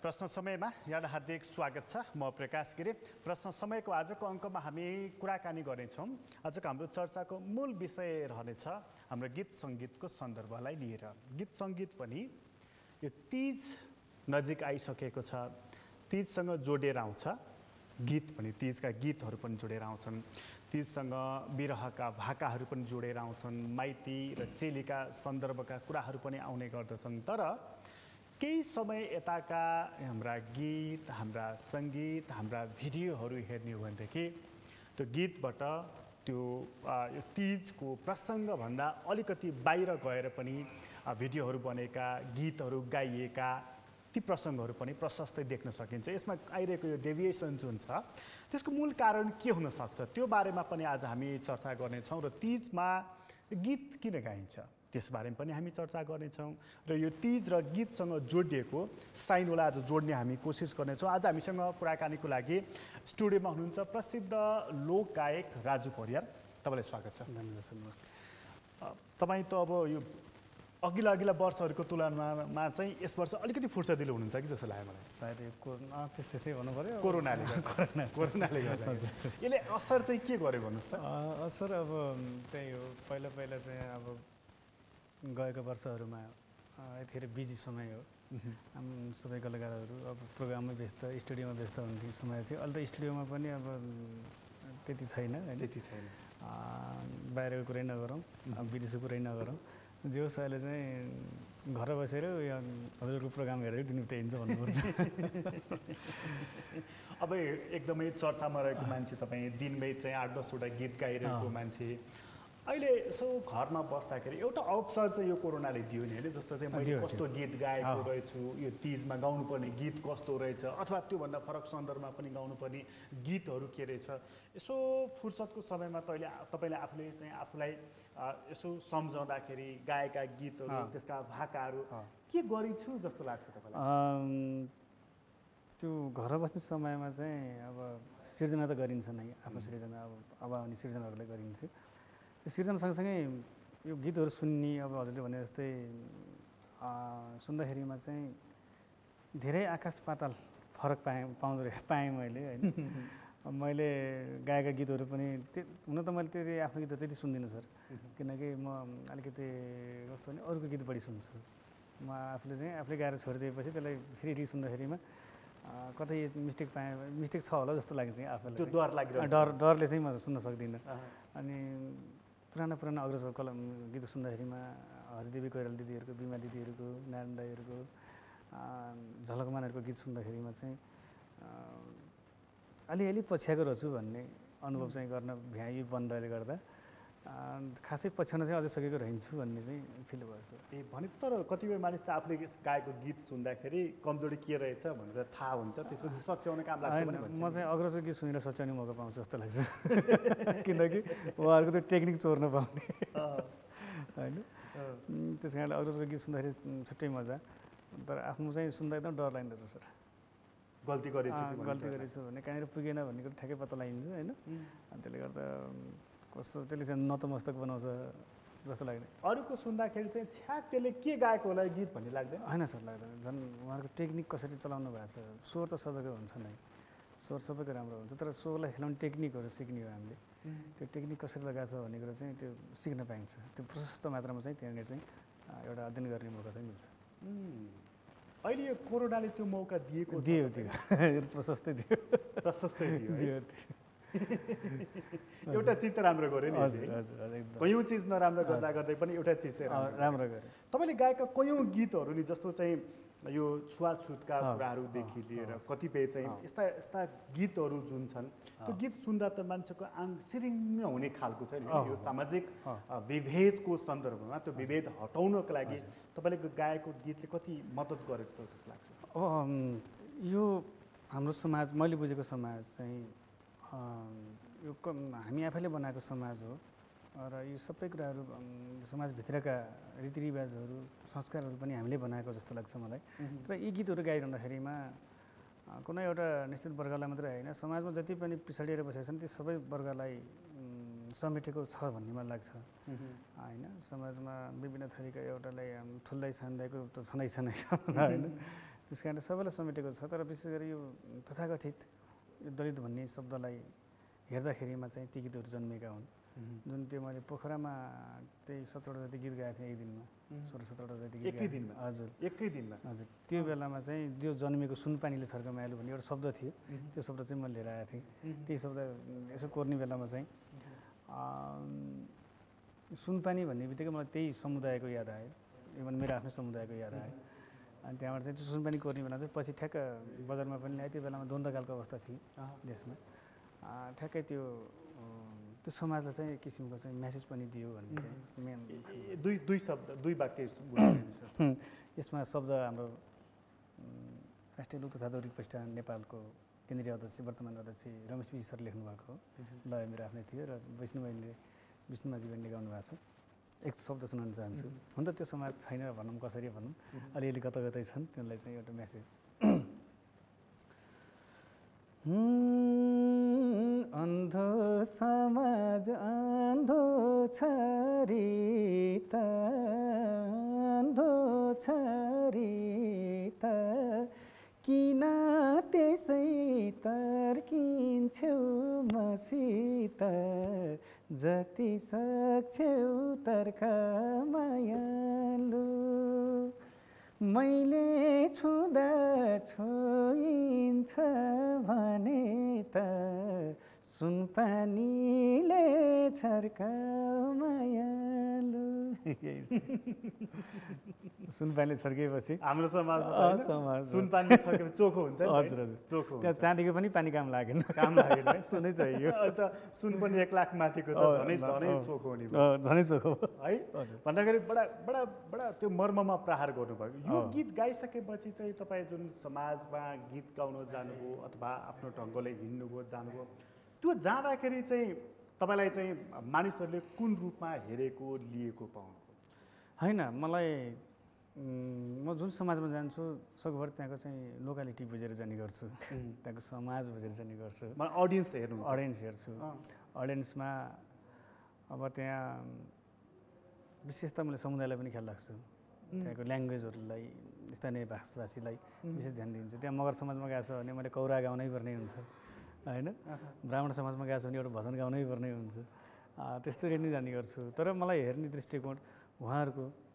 प्रश्न समयमा यहाँलाई हार्दिक स्वागत छ। म प्रकाश गिरी। प्रश्न समयको आजको अङ्कमा हामी कुराकानी गर्नेछौँ। आजको हाम्रो चर्चाको मूल विषय रहनेछ हाम्रो गीत सङ्गीतको सन्दर्भलाई लिएर। गीत सङ्गीत पनि यो तीज नजिक आइसकेको छ, तीजसँग जोडेर आउँछ। गीत पनि तीजका गीतहरू पनि जोडेर आउँछन्, तीजसँग विरहका भाकाहरू पनि जोडेर आउँछन्, माइती र चेलीका सन्दर्भका कुराहरू पनि आउने गर्दछन्। तर केही समय यताका हाम्रा गीत, हाम्रा सङ्गीत, हाम्रा भिडियोहरू हेर्ने हो भनेदेखि त्यो गीतबाट त्यो यो तीजको प्रसङ्गभन्दा अलिकति बाहिर गएर पनि भिडियोहरू बनेका, गीतहरू गाइएका ती प्रसङ्गहरू पनि प्रशस्तै देख्न सकिन्छ। यसमा आइरहेको यो डेभिएसन जुन छ त्यसको मूल कारण के हुनसक्छ त्यो बारेमा पनि आज हामी चर्चा गर्नेछौँ। र तीजमा गीत किन गाइन्छ त्यसबारेमा पनि हामी चर्चा गर्नेछौँ। र यो तीज र गीतसँग जोडिएको साइनोलाई आज जोड्ने हामी कोसिस गर्नेछौँ। आज हामीसँग कुराकानीको लागि स्टुडियोमा हुनुहुन्छ प्रसिद्ध लोक गायक राजु परियार। तपाईँलाई स्वागत छ। धन्यवाद सर। नमस्ते। तपाईँ त अब यो अघिल्ला वर्षहरूको तुलनामा चाहिँ यस वर्ष अलिकति फुर्सदिलो हुनुहुन्छ कि जस्तो लाग्यो मलाई। सायद यो त्यस्तै भन्नु पऱ्यो, कोरोनाले गर्दा यसले असर चाहिँ के गर्यो भन्नुहोस् त? असर अब त्यही हो, पहिला चाहिँ अब गएको वर्षहरूमा यतिखेर बिजी समय हो। सबै कलाकारहरू अब प्रोग्राममै व्यस्त, स्टुडियोमा व्यस्त हुन्थ्यो समय थियो। अहिले त स्टुडियोमा पनि अब त्यति छैन, बाहिरको कुरै नगरौँ, विदेशको कुरै नगरौँ, जे होस् अहिले चाहिँ घर बसेर हजुरको प्रोग्राम हेरेर दिन बिताइन्छ भन्नुपर्छ। अब एकदमै चर्चामा रहेको मान्छे तपाईँ, दिनमै चाहिँ 8-10वटा गीत गाइरहेको मान्छे, अहिले यसो घरमा बस्दाखेरि एउटा अवसर चाहिँ यो कोरोनाले दियो नि होइन। जस्तो चाहिँ मैले कस्तो गीत गाएको रहेछु, यो तीजमा गाउनुपर्ने गीत कस्तो रहेछ, अथवा त्योभन्दा फरक सन्दर्भमा पनि गाउनुपर्ने गीतहरू के रहेछ, यसो फुर्सदको समयमा तपाईँले आफूले चाहिँ आफूलाई यसो सम्झाउँदाखेरि गाएका गीतहरू, त्यसका भाकाहरू के गरिछु जस्तो लाग्छ तपाईँलाई? त्यो घर बस्ने समयमा चाहिँ अब सिर्जना त गरिन्छ नै, आफ्नो सिर्जना अब आउने सिर्जनाहरूलाई गरिन्छ। त्यो सिर्जना सँगसँगै यो गीतहरू सुन्ने, अब हजुरले भने जस्तै सुन्दाखेरिमा चाहिँ धेरै आकाश पाताल फरक पाएँ मैले होइन। मैले गाएका गीतहरू पनि हुन त मैले त्यति आफ्नो गीतहरू त्यति सुन्दिनँ सर, किनकि म अलिकति कस्तो भने अरूको गीत बढी सुन्छु। म आफूले गाएर छोडिदिएपछि त्यसलाई फेरि सुन्दाखेरिमा कतै मिस्टेक छ होला जस्तो लाग्छ आफूलाई। डरले चाहिँ म सुन्न सक्दिनँ। अनि पुराना अग्रजको गीत सुन्दाखेरिमा हरिदेवी कोइराला दिदीहरूको, बिमा दिदीहरूको, नारायण दाईहरूको, झलकमानहरूको गीत सुन्दाखेरिमा चाहिँ अलिअलि पछ्याएको रहेछु भन्ने अनुभव चाहिँ गर्न भ्याइ बन्दाले गर्दा खासै पछ्याउन चाहिँ अझै सकेको रहन्छु भन्ने चाहिँ फिल भयो। भने तर कतिपय मानिस त आफूले गाएको गीत सुन्दाखेरि कमजोरी के रहेछ भनेर थाहा हुन्छ, त्यसपछि सच्याउने काम लाग्छ भने म चाहिँ अग्रजको गीत सुनेर सच्याउने मौका पाउँछु जस्तो लाग्छ। किनकि उहाँहरूको त्यो टेक्निक चोर्न पाउने होइन। त्यस कारणले अग्रजको गीत सुन्दाखेरि छुट्टै मजा। तर आफ्नो चाहिँ सुन्दा एकदम डर लाग्दो रहेछ सर। गल्ती गरेछु भने कहाँनिर पुगेन भन्ने कुरो ठ्याक्कै पत्ता लगाइन्छ होइन। अनि त्यसले गर्दा कस्तो त्यसले चाहिँ नतमस्तक बनाउँछ जस्तो लाग्ने। अरूको सुन्दाखेरि चाहिँ छ्या त्यसले के गाएको होला गीत भन्ने लाग्दैन? होइन सर, लाग्दैन। झन् उहाँहरूको टेक्निक कसरी चलाउनु भएको छ। स्वर त सबैको हुन्छ नै, स्वर सबैको राम्रो हुन्छ, तर स्वरलाई खेलाउने टेक्निकहरू सिक्ने हो हामीले। त्यो टेक्निक कसरी लगाएको छ भन्ने कुरो चाहिँ त्यो सिक्न पाइन्छ। त्यो प्रशस्त मात्रामा चाहिँ त्यहाँनिर चाहिँ एउटा अध्ययन गर्ने मौका चाहिँ मिल्छ। अहिले यो कोरोनाले त्यो मौका दियो प्रशस्तै दियो। एउटा चिज त राम्रो गर्यो नि। कयौँ चिज नराम्रो गर्दै पनि एउटा चिज चाहिँ राम्रो गर्यो। तपाईँले गाएका कयौँ गीतहरू नि, जस्तो चाहिँ यो छुवाछुतका कुराहरूदेखि लिएर कतिपय चाहिँ यस्ता गीतहरू जुन छन्, त्यो गीत सुन्दा त मान्छेको आङ सिरिङ्ग हुने खालको छ नि। यो सामाजिक विभेदको सन्दर्भमा त्यो विभेद हटाउनको लागि तपाईँले गाएको गीतले कति मद्दत गरेको छ जस्तो लाग्छ? अब यो हाम्रो समाज, मैले बुझेको समाज चाहिँ यो हामी आफैले बनाएको समाज हो र यो सबै कुराहरू समाजभित्रका रीतिरिवाजहरू, संस्कारहरू पनि हामीले बनाएको जस्तो लाग्छ मलाई। तर यी गीतहरू गाइरहँदाखेरिमा कुनै एउटा निश्चित वर्गलाई मात्रै होइन, समाजमा जति पनि पिछडिएर बसेका छन् ती सबै वर्गलाई समेटेको छ भन्ने मलाई लाग्छ होइन। समाजमा विभिन्न थरीका एउटालाई ठुलै सान्दाको त छँदै होइन, त्यस कारणले सबैलाई समेटेको छ। तर विशेष गरी यो तथाकथित यो दलित भन्ने शब्दलाई हेर्दाखेरिमा चाहिँ ती गीतहरू जन्मेका हुन्, जुन त्यो मैले पोखरामा त्यही 17वटा जति गीत गाएको थिएँ एक दिनमा, 16-17वटा जति गीत एकै दिनमा। हजुर एकै दिनमा। हजुर त्यो बेलामा चाहिँ जो जन्मेको सुनपानीले छर्कमायालु भन्ने एउटा शब्द थियो, त्यो शब्द चाहिँ मैले लिएर आएको थिएँ। त्यही शब्द यसो कोर्ने बेलामा चाहिँ सुनपानी भन्ने बित्तिकै मलाई त्यही समुदायको याद आयो, इभन मेरो आफ्नै समुदायको याद आयो। अनि त्यहाँबाट चाहिँ त्यो सुनपानी कोर्ने बेला चाहिँ पछि ठ्याक्क बजारमा पनि ल्यायो। त्यो बेलामा द्वन्द्वकालको अवस्था थियो देशमा। ठ्याक्कै त्यो समाजलाई चाहिँ एक किसिमको चाहिँ मेसेज पनि दियो भन्ने चाहिँ दुई शब्द दुई वाक्य यसमा शब्द हाम्रो राष्ट्रिय लोक तथा दौरिक प्रतिष्ठान नेपालको केन्द्रीय अध्यक्ष वर्तमान अध्यक्ष रमेश विजी सरले लेख्नु भएको हो, लय मेरो आफ्नै थियो र विष्णुमाजीले गाउनु भएको छ। एक शब्द सुनाउन चाहन्छु। हुन त त्यो समाज छैन भनौँ, कसरी भनौँ, अलिअलि कतै छन्, त्यसलाई चाहिँ एउटा मेसेज। अन्धो समाज अन्धो छरित, अन्धो छरित, किन त्यसै तर्किन्छौ मसित, जति सक्छौ तर्क मायालु, मैले छुँदा छोइन्छ भने त सुनपानीले छर्क मायालु। सुनपानीले छर्किएपछि हाम्रो समाजमा सुनपानी छर्केपछि चोखो हुन्छ। हजुर हजुर, चोखो। त्यहाँ चाँदीको पनि पानी काम लागेन, काम लागेन है, सुनै चाहियो। त सुन पनि 1 लाख माथिको त झनै चोखो हुने झनै चोखो है भन्दाखेरि बडा त्यो मर्ममा प्रहार गर्नुभयो। यो गीत गाइसकेपछि चाहिँ तपाईँ जुन समाजमा गीत गाउन जानुभयो अथवा आफ्नो ढङ्गले हिँड्नुभयो जानुभयो, त्यो जाँदाखेरि चाहिँ तपाईँलाई चाहिँ मानिसहरूले कुन रूपमा हेरेको लिएको पाउनुभयो? होइन, मलाई म जुन समाजमा जान्छु सकभर त्यहाँको चाहिँ लोकालिटी बुझेर जाने गर्छु, त्यहाँको समाज बुझेर जाने गर्छु। अडियन्स हेर्नु? अडियन्स हेर्छु। अडियन्समा अब त्यहाँ विशेष त मैले समुदायलाई पनि ख्याल राख्छु, त्यहाँको ल्याङ्ग्वेजहरूलाई, स्थानीय भाषाभाषीलाई विशेष ध्यान दिन्छु। त्यहाँ मगर समाजमा गएको छ भने मैले कौरा गाउनै पर्ने हुन्छ होइन, ब्राह्मण समाजमा गएको छ भने एउटा भजन गाउनै पर्ने हुन्छ, त्यस्तै नै जाने गर्छु। तर मलाई हेर्ने दृष्टिकोण उहाँहरूको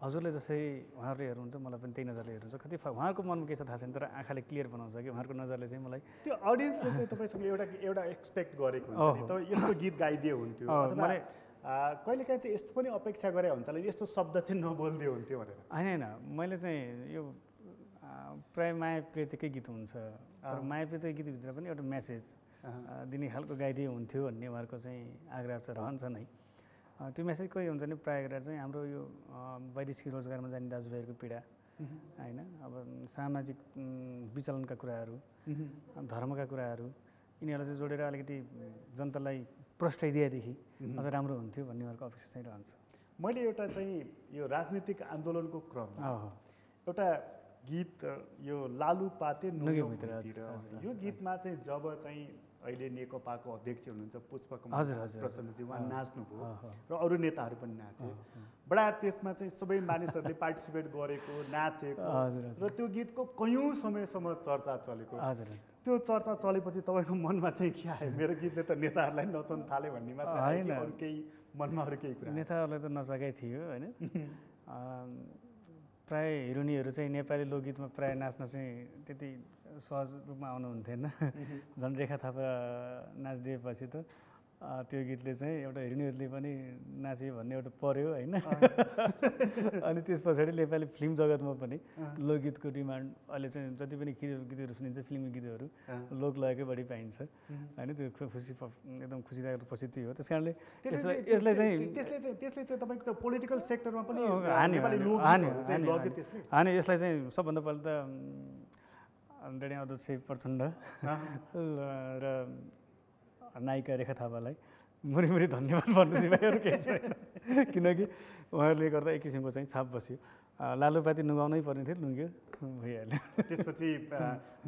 हजुरले जसरी उहाँहरूले हेर्नुहुन्छ मलाई पनि त्यही नजरले हेर्नुहुन्छ। कति उहाँहरूको मनमा के छ थाहा छैन, तर आँखाले क्लियर बनाउँछ कि उहाँहरूको नजरले चाहिँ मलाई त्यो अडियन्सले चाहिँ तपाईँसँग एउटा एक्सपेक्ट गरेको हुन्छ नि, तपाईँ यस्तो गीत गाइदिए हुन्थ्यो, अथवा कहिलेकाहीँ चाहिँ यस्तो पनि अपेक्षा गरे हुन्छ यस्तो शब्द चाहिँ नबोलिदियो हुन्थ्यो भनेर। होइन, मैले चाहिँ यो प्रायः माया प्रीतिकै गीत हुन्छ, तर माया प्रीतिकै गीतभित्र पनि एउटा मेसेज दिने खालको गाइदिए हुन्थ्यो भन्ने उहाँहरूको चाहिँ आग्रह चाहिँ रहन्छ नै। त्यो मेसेज के हुन्छ भने प्रायः गरेर चाहिँ हाम्रो यो वैदेशिक रोजगारमा जाने दाजुभाइहरूको पीडा होइन, अब सामाजिक विचलनका कुराहरू, धर्मका कुराहरू, यिनीहरूलाई चाहिँ जोडेर अलिकति जनतालाई प्रष्टाइदिएदेखि अझ राम्रो हुन्थ्यो भन्ने उहाँहरूको अपेक्षा चाहिँ रहन्छ। मैले एउटा चाहिँ यो राजनीतिक आन्दोलनको क्रममा एउटा गीत यो लालुपाते नुगौभित्र, यो गीतमा चाहिँ जब चाहिँ अहिले नेकपाको अध्यक्ष हुनुहुन्छ पुष्पकमल प्रचण्डजी, उहाँ नाच्नुभयो र अरू नेताहरू पनि नाचे, बडा त्यसमा चाहिँ सबै मानिसहरूले पार्टिसिपेट गरेको, नाचेको र त्यो गीतको कयौँ समयसम्म चर्चा चलेको। त्यो चर्चा चलेपछि तपाईँको मनमा चाहिँ के आयो? मेरो गीतले त नेताहरूलाई नचाउन थाल्यो भन्ने मात्र होइन, अरू केही मनमा अरू केही कुरा? नेताहरूलाई त नचाकै थियो होइन। प्राय हिरोनीहरू चाहिँ नेपाली लोकगीतमा प्राय नाच्न चाहिँ त्यति सहज रूपमा आउनुहुन्थेन। झन् रेखा थापा नाचिदिएपछि त त्यो गीतले चाहिँ एउटा हिरोनीहरूले पनि नाच्यो भन्ने एउटा पर्यो होइन। अनि त्यस पछाडि नेपाली फिल्म जगतमा पनि लोकगीतको डिमान्ड अहिले चाहिँ जति पनि गीतहरू सुनिन्छ फिल्मी गीतहरू लोकलयकै बढी पाइन्छ होइन। त्यो खुसी एकदम खुसीदायक परिस्थिति हो। त्यस कारणले यसलाई चाहिँ त्यसले चाहिँ तपाईँको त पोलिटिकल सेक्टरमा पनि हाने। यसलाई चाहिँ सबभन्दा पहिला त आदरणीय अध्यक्ष प्रचण्ड र नायिका रेखा थापालाई मुरी धन्यवाद भन्नु सिवाय अरू केही छैन, किनकि उहाँहरूले गर्दा एक किसिमको चाहिँ छाप बस्यो। लालुपाती नुहाउनै पर्ने थियो, नुहायो, भइहाल्यो। त्यसपछि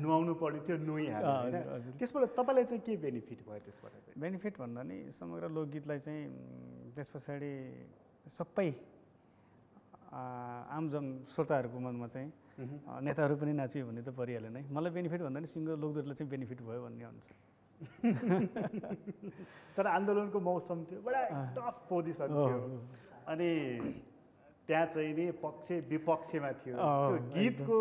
नुहाउनु पर्ने थियो, नुहाइहाल्यो। त्यसबाट तपाईँलाई चाहिँ के बेनिफिट भयो? त्यसबाट चाहिँ बेनिफिट भन्दा नि समग्र लोकगीतलाई चाहिँ त्यस पछाडि सबै आम श्रोताहरूको मनमा चाहिँ नेताहरू पनि नाच्यो भने त परिहाल्यो नै। मलाई बेनिफिट भन्दा नि सिङ्गो लोकदोरीले चाहिँ बेनिफिट भयो भन्ने हुन्छ। तर आन्दोलनको मौसम थियो, बडा टफ पोजिसन थियो अनि त्यहाँ चाहिँ नि पक्ष विपक्षमा थियो। त्यो गीतको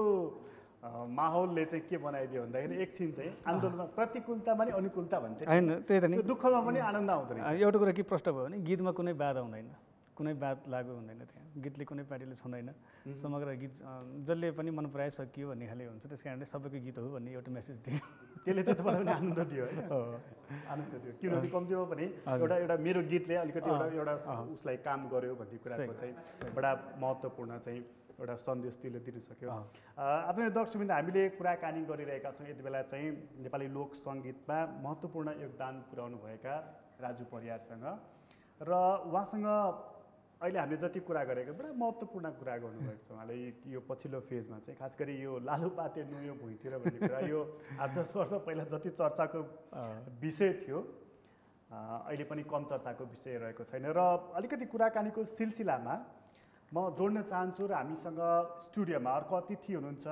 माहौलले चाहिँ के बनाइदियो भन्दाखेरि एकछिन चाहिँ आन्दोलनमा प्रतिकूलतामा नि अनुकूलता भन्छ होइन, त्यही त नि, दुःखमा पनि आनन्द आउँदो रहेछ। एउटा कुरा के प्रश्न भयो भने गीतमा कुनै बाधा हुँदैन, कुनै बात लागु हुँदैन, त्यहाँ गीतले कुनै पार्टीले छुँदैन। समग्र गीत जसले पनि मन पराए सकियो भन्ने खाले हुन्छ। त्यस कारणले सबैको गीत हो भन्ने एउटा मेसेज दियो। त्यसले चाहिँ तपाईँलाई पनि आनन्द दियो होइन? आनन्द दियो, किनभने कम्ती हो भने एउटा मेरो गीतले अलिकति एउटा उसलाई काम गर्यो भन्ने कुराको चाहिँ बडा महत्त्वपूर्ण चाहिँ एउटा सन्देश त्यसले दिन सक्यो। आदरणीय दर्शकवृन्द, हामीले कुराकानी गरिरहेका छौँ यति बेला चाहिँ नेपाली लोक सङ्गीतमा महत्त्वपूर्ण योगदान पुर्याउनु भएका राजु परियारसँग, र उहाँसँग अहिले हामीले जति कुरा गरेको बडा महत्त्वपूर्ण कुरा गर्नुभएको छ उहाँले। यो पछिल्लो फेजमा चाहिँ खास गरी यो लालुपाते नुयो भुइँतिर भन्ने कुरा यो 8-10 वर्ष पहिला जति चर्चाको विषय थियो अहिले पनि कम चर्चाको विषय रहेको छैन। र अलिकति कुराकानीको सिलसिलामा म जोड्न चाहन्छु र हामीसँग स्टुडियोमा अर्को अतिथि हुनुहुन्छ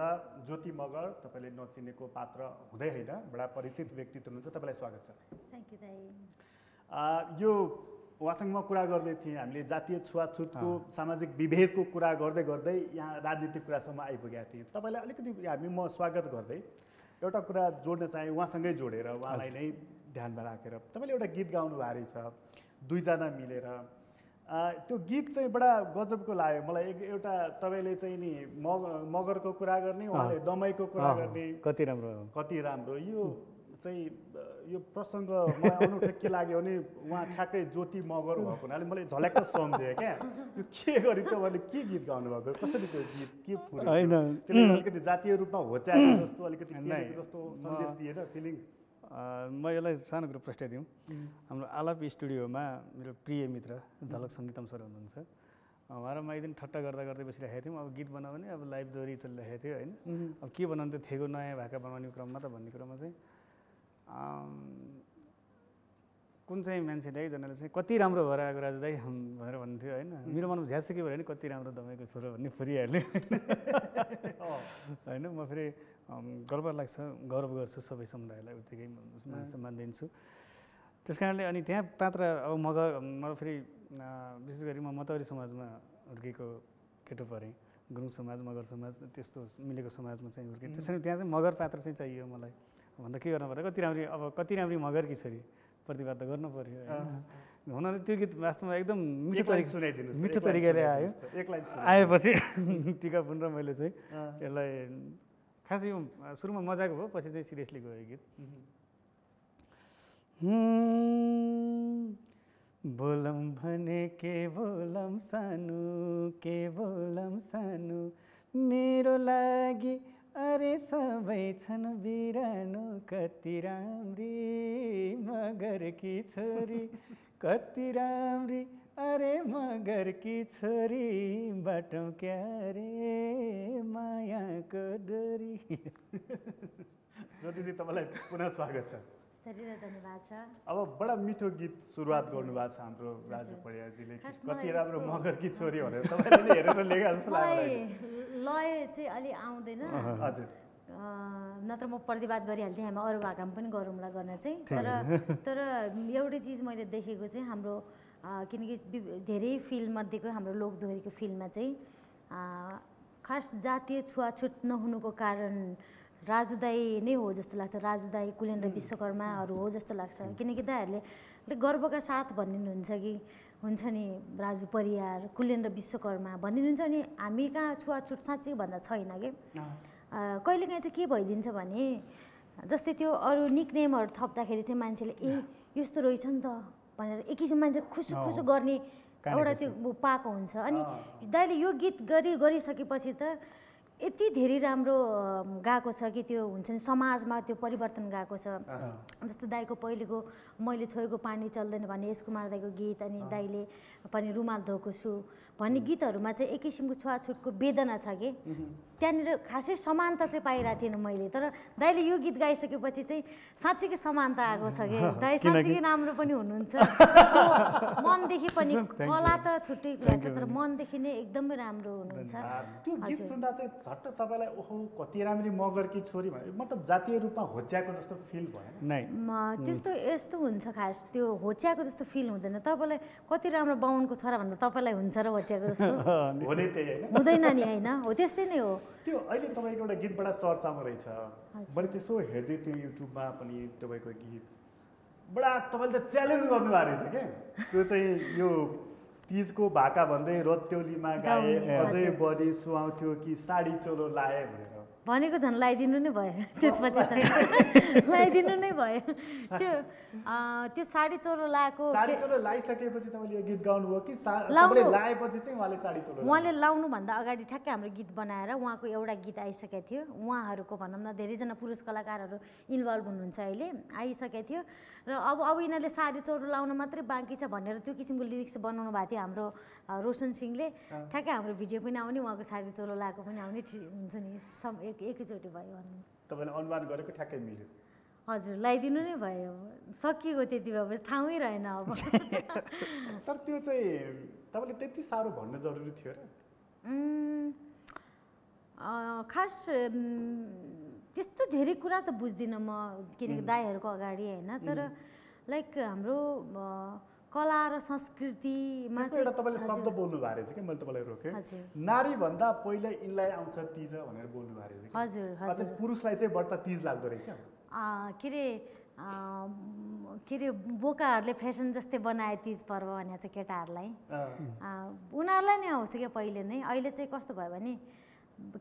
ज्योति मगर। तपाईँले नचिनेको पात्र हुँदै होइन, बडा परिचित व्यक्तित्व हुनुहुन्छ, तपाईँलाई स्वागत छ। थ्याङ्क यू दाइ। यो उहाँसँग म कुरा गर्दै थिएँ, हामीले जातीय छुवाछुतको सामाजिक विभेदको कुरा गर्दै गर्दै यहाँ राजनीतिक कुरासम्म आइपुगेका थियौँ। तपाईँलाई अलिकति म स्वागत गर्दै एउटा कुरा जोड्न चाहेँ, उहाँसँगै जोडेर उहाँलाई नै ध्यानमा राखेर। तपाईँले एउटा गीत गाउनु भएको रहेछ दुईजना मिलेर, त्यो गीत चाहिँ बडा गजबको लाग्यो मलाई। एउटा तपाईँले चाहिँ नि मगरको कुरा गर्ने, उहाँले दमाईको कुरा गर्ने, कति राम्रो कति राम्रो। यो चाहिँ यो प्रसङ्ग मलाई अनौठो के लाग्यो भने उहाँ ठ्याक्कै ज्योति मगर भएको हुनाले मैले झल्याक्क सम्झेँ क्या। यो के गरी तपाईँले के गीत गाउनु भएको, कसरी त्यो गीत के पुऱ्यो, त्यसले अलिकति जातीय रूपमा होच्याएको जस्तो अलिकति जस्तो सन्देश दिएन फिलिङ? म यसलाई सानो कुरो प्रश्न दिउँ। हाम्रो आलाप स्टुडियोमा मेरो प्रिय मित्र झलक सङ्गीतम सर हुनुहुन्छ। उहाँ र म एकदिन ठट्टा गर्दा गर्दै बसिरहेको थियौँ। अब गीत बनायो भने अब लाइभ दोहोरी चलिरहेको थियो होइन। अब के बनाउनु त थिएको नयाँ भाका बनाउने क्रममा त भन्ने कुरामा चाहिँ कुन चाहिँ मान्छेले एकजनाले चाहिँ कति राम्रो भएर आएको राजु दाइ भनेर भन्थ्यो होइन। मेरो मनमा झ्यास के भयो भने कति राम्रो दमाईको छोरो भन्ने फुरिहाल्यो होइन। म फेरि गर्व लाग्छ, गौरव गर्छु सबै समुदायलाई उत्तिकै सम्मान दिन्छु। त्यस कारणले अनि त्यहाँ पात्र अब म फेरि विशेष गरी म मतवरी समाजमा हुर्केको केटो परेँ। गुरुङ समाज, मगर समाज त्यस्तो मिलेको समाजमा चाहिँ हुर्केँ। त्यसरी त्यहाँ चाहिँ मगर पात्र चाहिँ चाहियो मलाई। भन्दा के गर्नु पर्यो, कति राम्री मगर कि छोरी प्रतिवाद त गर्नु पऱ्यो होइन। हुन त्यो गीत वास्तवमा एकदम मिठो तरिकाले आयो। आएपछि टिका पुन र मैले चाहिँ यसलाई खास यो सुरुमा मजाको भयो, पछि चाहिँ सिरियसली गयो गीत। बोलम भने के बोलम सानो, के बोलम सानो, मेरो लागि अरे सबै छन् बिरानो, कति राम्री मगर की छोरी, कति राम्री अरे मगर की छोरी, बाटो क्यारे मायाको डोरी। ज्योतिजी तपाईँलाई पुनः स्वागत छ। धेरै धन्यवाद छ। अब बडा मिठो गीत सुरुवात गर्नुभएको छ हाम्रो राजु परियारजीले, कति राम्रो मगर की छोरी भनेर तपाईँले नि हेरेर लेखा जस्तो लाग्यो। लय चाहिँ अलि आउँदैन हजुर, नत्र म प्रतिवाद गरिहाल्थेँ, हामी अरू भाकामा पनि गरौँला गर्न चाहिँ। तर एउटै चिज मैले देखेको चाहिँ हाम्रो किनकि धेरै फिल्डमध्येको हाम्रो लोकदोहोरीको फिल्डमा चाहिँ खास जातीय छुवाछुत नहुनुको कारण राजु दाई नै हो जस्तो लाग्छ। राजु दाई, कुलेन्द्र विश्वकर्माहरू हो जस्तो लाग्छ। किनकि दाइहरूले गर्वका साथ भनिदिनुहुन्छ कि हुन्छ नि राजु परियार, कुलेन्द्र विश्वकर्मा भनिदिनुहुन्छ नि, हामी कहाँ छुवाछुत साँच्चै भन्दा छैन कि। कहिलेकाहीँ चाहिँ के भइदिन्छ भने जस्तै त्यो अरू निकनेमहरू थप्दाखेरि चाहिँ मान्छेले ए यस्तो रहेछ नि त भनेर एक किसिम मान्छे खुसु खुसु गर्ने एउटा त्यो पाएको हुन्छ। अनि दाइले यो गीत गरिसकेपछि त यति धेरै राम्रो गएको छ कि त्यो हुन्छ नि समाजमा त्यो परिवर्तन गएको छ। जस्तो दाइको पहिलेको मैले छोएको पानी चल्दैन भन्ने यस कुमार दाइको गीत, अनि दाइले पनि रुमाल धोएको छु भन्ने गीतहरूमा चाहिँ एक किसिमको छुवाछुतको वेदना छ कि त्यहाँनिर खासै समानता चाहिँ पाइरहेको थिएन मैले। तर दाइले यो गीत गाइसकेपछि चाहिँ साँच्चीकै समानता आएको छ कि दाइ साँच्चीकै राम्रो पनि हुनुहुन्छ। मनदेखि पनि, कला त छुट्टै कुरा छ तर मनदेखि नै एकदमै राम्रो हुनुहुन्छ। त्यो गीत सुन्दा चाहिँ झट्ट तपाईँलाई ओहो कति राम्ररी मगरकी छोरी भने मतलब जातीय रूपमा होच्याएको जस्तो फिल भएन? नै त्यस्तो यस्तो हुन्छ खास त्यो होच्याएको जस्तो फिल हुँदैन। तपाईँलाई कति राम्रो बाहुनको छोरा भन्दा तपाईँलाई हुन्छ र होच्याएको जस्तो हो नै त्यही होइन? हुँदैन नि होइन, हो त्यस्तै नै हो। त्यो अहिले तपाईँको एउटा गीत बडा चर्चामा रहेछ, मैले त्यसो हेर्दै त्यो युट्युबमा पनि तपाईँको गीत बडा तपाईँले त च्यालेन्ज गर्नुभएको रहेछ क्या, त्यो चाहिँ यो तिजको भाका भन्दै रत्योलीमा गाए अझै बढी सुहाउँथ्यो कि साडी चोलो लाए भनेर भनेको झन् लगाइदिनु नै भयो, त्यसपछि लगाइदिनु नै भयो। त्यो साडी चोलो लगाएको साडी चोलो लाइसकेपछि तपाईँले यो गीत गाउनुभयो कि तपाईँले लाएपछि चाहिँ उहाँले साडी चोलो उहाँले लाउनुभन्दा अगाडि ठ्याक्कै हाम्रो गीत बनाएर उहाँको एउटा गीत आइसकेको थियो। उहाँहरूको भनौँ न धेरैजना पुरुष कलाकारहरू इन्भल्भ हुनुहुन्छ अहिले, आइसकेको थियो र अब यिनीहरूले साडी चोलो लाउन मात्रै बाँकी छ भनेर त्यो किसिमको लिरिक्स बनाउनु भएको थियो हाम्रो रोशन सिंहले। ठ्याक्कै हाम्रो भिडियो पनि आउने, उहाँको साडी चोलो लगाएको पनि आउने हुन्छ नि, एकैचोटि भयो भन्नु। तपाईँले अनुमान गरेको ठ्याक्कै मिल्यो? हजुर, लगाइदिनु नै भयो, सकिएको त्यति भए ठाउँै रहेन अब। तर त्यो चाहिँ तपाईँले त्यति साह्रो भन्नु जरुरी थियो र? खास त्यस्तो धेरै कुरा त बुझ्दिनँ म, किनकि दाइहरूको अगाडि होइन, तर लाइक हाम्रो कला र संस्कृतिमा एउटा तपाईँले शब्द बोल्नु भएको रहेछ कि, मैले तपाईँलाई रोकेँ, नारी भन्दा पहिला यिनलाई आउँछ तिज भनेर बोल्नु भएको रहेछ। हजुर हजुर, पुरुषलाई चाहिँ बढ्ता तिज लाग्दो रहेछ। के अरे बोकाहरूले फेसन जस्तै बनाए तिज पर्व भने चाहिँ केटाहरूलाई, उनीहरूलाई नै आउँछ क्या पहिले नै। अहिले चाहिँ कस्तो भयो भने